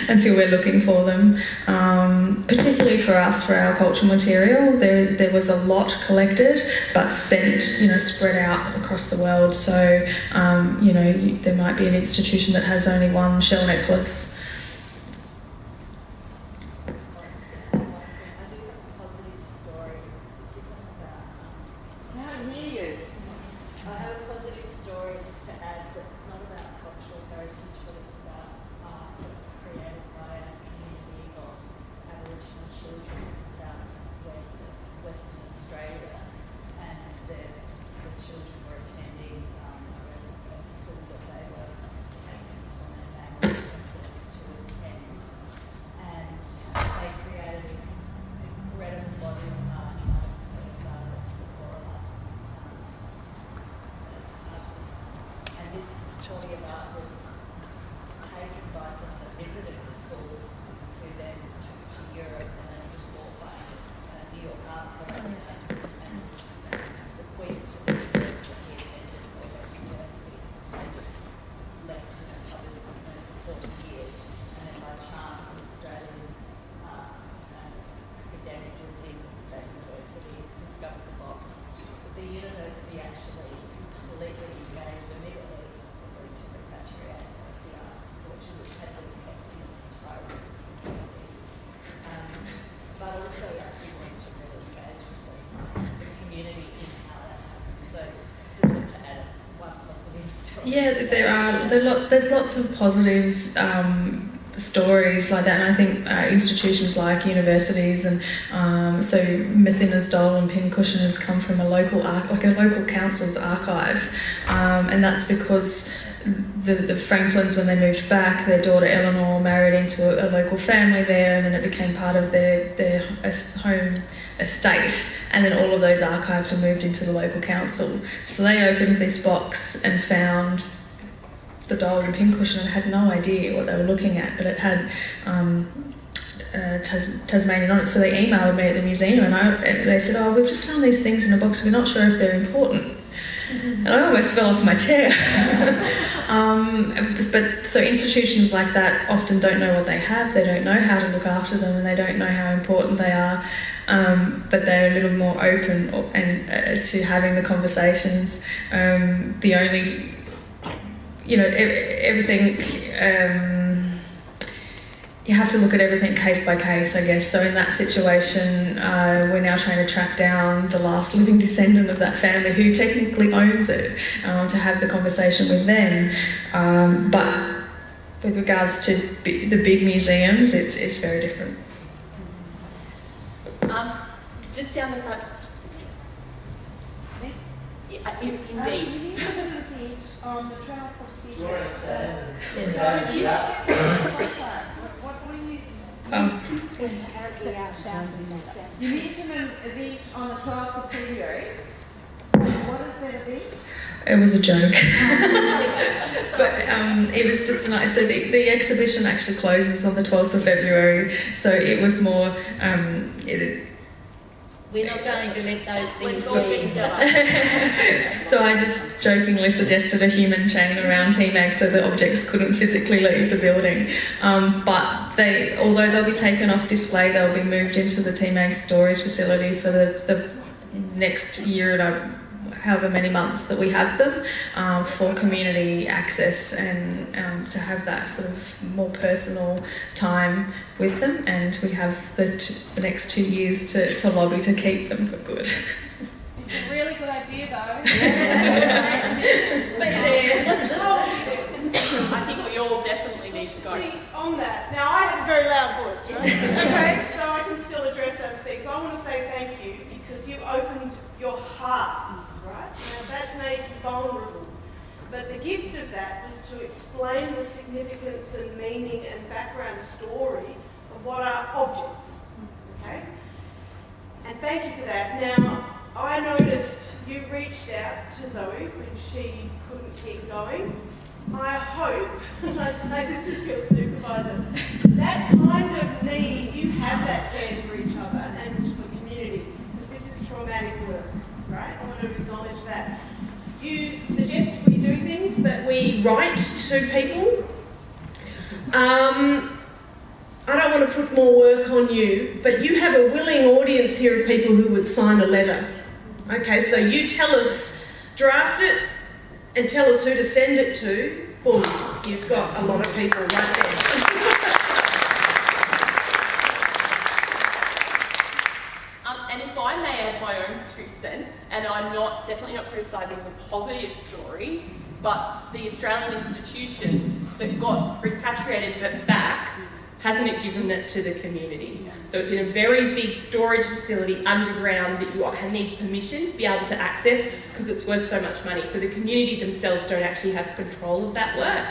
until we're looking for them. Particularly for us, for our cultural material, there was a lot collected but sent, spread out across the world. So, there might be an institution that has only one shell necklace. Australia, and the children were attending a school that they were taken from their families to attend, and they created an incredible body of art support artists, and this body of art was taken by some that visited the school, who then took it to Europe, and then it was bought by New York art collector and bequeathed to the university he attended, Launceston University. So they just left public for 40 years, and then by chance an Australian academic was in that university, discovered the box. But the university actually completely engaged immediately to repatriate the art collection, which had been kept in its entirety, but also actually wanted to really engage with the community in how that happened. So just want to add one positive story. Yeah, there's lots of positive stories like that, and I think institutions like universities and so Mathina's doll and pincushion has come from a local council's archive, and that's because the Franklins, when they moved back, their daughter Eleanor married into a local family there, and then it became part of their home estate, and then all of those archives were moved into the local council. So they opened this box and found the doll and pincushion and had no idea what they were looking at, but it had Tasmanian on it. So they emailed me at the museum, and they said, "Oh, we've just found these things in a box. We're not sure if they're important." And I almost fell off my chair. But so institutions like that often don't know what they have. They don't know how to look after them, and they don't know how important they are. But they're a little more open to having the conversations. The only everything, you have to look at everything case by case, I guess. So in that situation, we're now trying to track down the last living descendant of that family who technically owns it, to have the conversation with them. But with regards to the big museums, it's very different. Just down the front. Yeah, indeed. On the trial procedure. You mentioned an event on the 12th of February. What is that event? It was a joke. But it was just a nice... So the exhibition actually closes on the 12th of February, so it was more... We're not going to let those things leave. So I just jokingly suggested a human chain around TMAG so the objects couldn't physically leave the building. But although they'll be taken off display, they'll be moved into the TMAG storage facility for the next year and however many months that we have them, for community access and to have that sort of more personal time with them. And we have the next 2 years to lobby to keep them for good. It's a really good idea, though. I think we all definitely need to go. See, on that, now I have a very loud voice, right? Okay, so I can still address those speakers. I want to say thank you because you opened your hearts, right? Now that made you vulnerable. But the gift of that was to explain the significance and meaning and background story of what are objects, okay? And thank you for that. Now, I noticed you reached out to Zoe when she couldn't keep going. I hope, and I say this is your supervisor, that kind of need, you have that there for each other and for the community, because this is traumatic work, right? I want to acknowledge that. You suggested we do things that we write to people. I don't want to put more work on you, but you have a willing audience here of people who would sign a letter. Okay, so you tell us, draft it, and tell us who to send it to. Boom, you've got a lot of people right there. And if I may add my own 2 cents, and I'm definitely not criticising the positive story, but the Australian institution that got repatriated but back hasn't it given it to the community? So it's in a very big storage facility underground that you need permission to be able to access because it's worth so much money. So the community themselves don't actually have control of that work.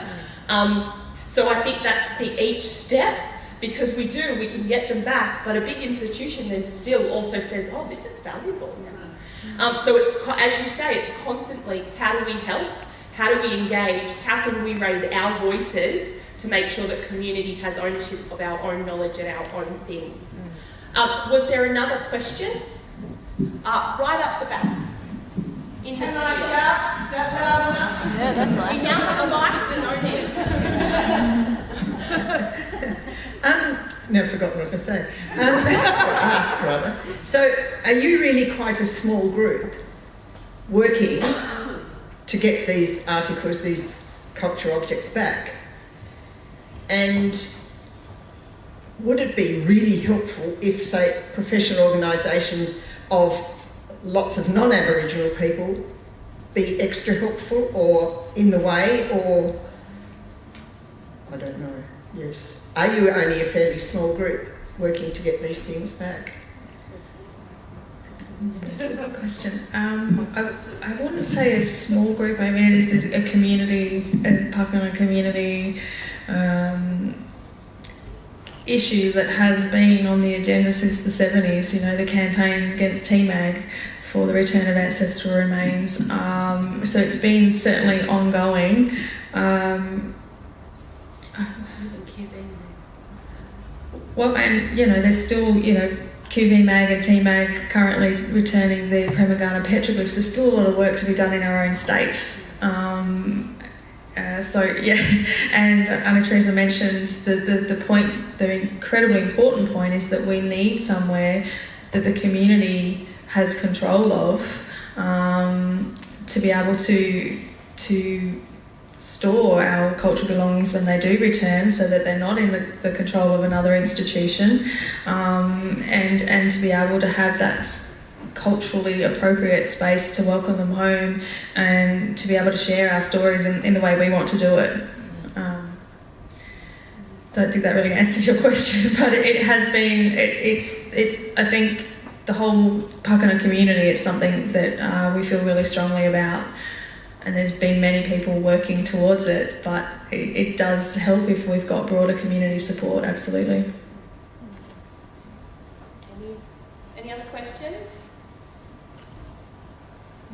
So I think that's each step, because we can get them back, but a big institution then still also says, oh, this is valuable. So it's, as you say, it's constantly, how do we help? How do we engage? How can we raise our voices to make sure that community has ownership of our own knowledge and our own things? Was there another question? Right up the back. Can I shout? Is that loud enough? Yeah, that's loud. We now have a mic and no hands. No, I forgot what I was going to say. Ask, rather. So, are you really quite a small group working to get these articles, these cultural objects back? And would it be really helpful if, say, professional organisations of lots of non-Aboriginal people be extra helpful or in the way, or I don't know, yes. Are you only a fairly small group working to get these things back? That's a good question. I wouldn't say a small group. I mean, it is a community, a Pakenham community issue that has been on the agenda since the 70s. You know, the campaign against TMAG for the return of ancestral remains. So it's been certainly ongoing. Well, and you know, there's still, you know, QV Mag and TMAG currently returning the Premagana petroglyphs. There's still a lot of work to be done in our own state. So yeah, and Anna Theresa mentioned the point, the incredibly important point is that we need somewhere that the community has control of to be able to store our cultural belongings when they do return, so that they're not in the control of another institution, and to be able to have that culturally appropriate space to welcome them home and to be able to share our stories in the way we want to do it. Don't think that really answered your question, but it has been, it's I think the whole Pakenham community, it's something that we feel really strongly about. And there's been many people working towards it, but it does help if we've got broader community support, absolutely. Any other questions?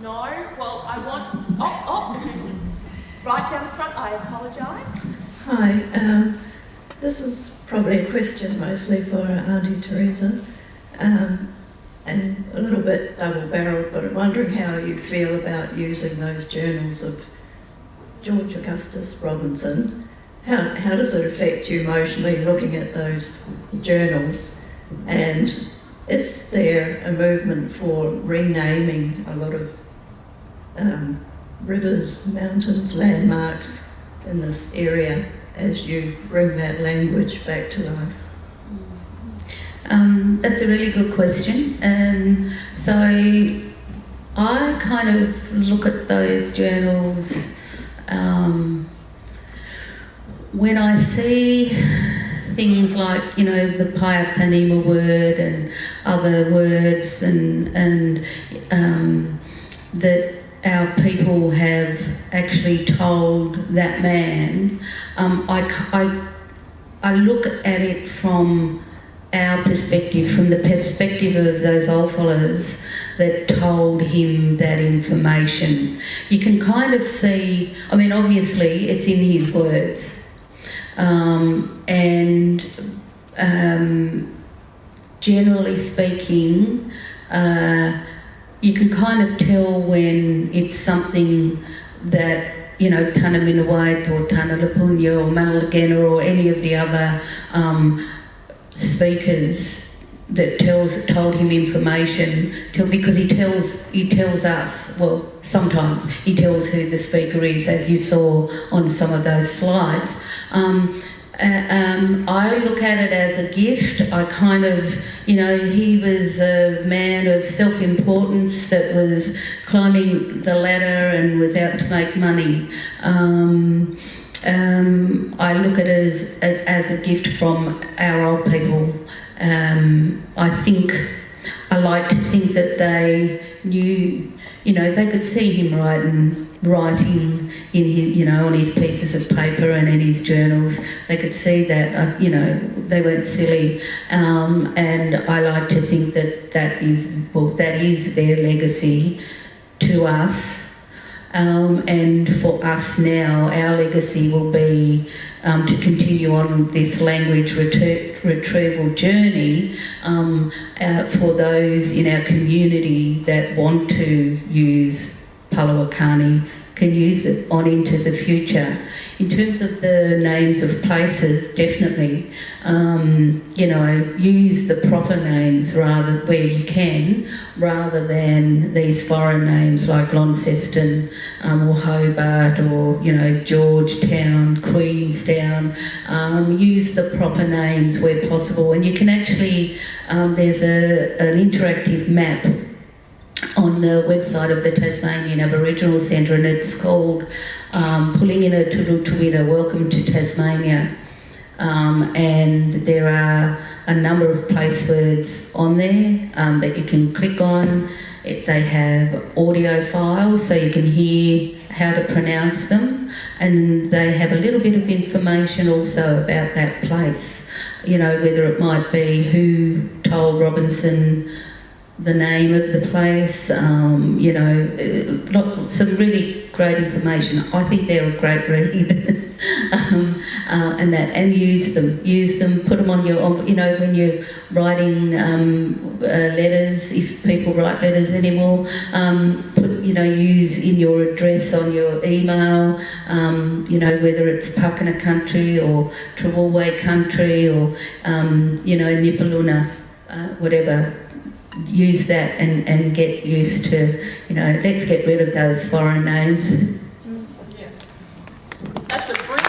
No? Well, I want... right down the front, I apologise. Hi, this is probably a question mostly for Auntie Theresa. And a little bit double-barreled, but I'm wondering how you feel about using those journals of George Augustus Robinson. How does it affect you emotionally looking at those journals? And is there a movement for renaming a lot of rivers, mountains, landmarks in this area as you bring that language back to life? That's a really good question. So I kind of look at those journals when I see things like, you know, the Payakanima word and other words and that our people have actually told that man. I look at it from our perspective, from the perspective of those old fellas that told him that information. You can kind of see, I mean, obviously it's in his words, and generally speaking, you can kind of tell when it's something that, you know, Tana Minawait or Tana Lapunya or Manalagena or any of the other speakers that told him information, because he tells us, well, sometimes he tells who the speaker is, as you saw on some of those slides. I look at it as a gift. I kind of, you know, he was a man of self-importance that was climbing the ladder and was out to make money. I look at it as a gift from our old people. I like to think that they knew, they could see him writing in his, on his pieces of paper and in his journals. They could see that, they weren't silly. And I like to think that is their legacy to us. And for us now, our legacy will be to continue on this language retrieval journey for those in our community that want to use Palawakani, can use it on into the future. In terms of the names of places, definitely, use the proper names where you can, rather than these foreign names like Launceston or Hobart or, Georgetown, Queenstown. Use the proper names where possible. And you can actually, there's an interactive map on the website of the Tasmanian Aboriginal Centre, and it's called Pulingina Loetrouwitter, Welcome to Tasmania. And there are a number of place words on there that you can click on. They have audio files so you can hear how to pronounce them, and they have a little bit of information also about that place, whether it might be who told Robinson the name of the place, some really great information. I think they're a great read. And use them, put them on your, when you're writing letters, if people write letters anymore, use in your address on your email, whether it's Pakana country or Trawalway country or, Nipaluna, whatever. Use that and get used to, let's get rid of those foreign names. Yeah. That's a brilliant.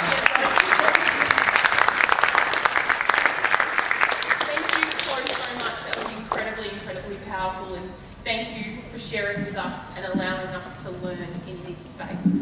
Thank you so much. That was incredibly powerful, and thank you for sharing with us and allowing us to learn in this space.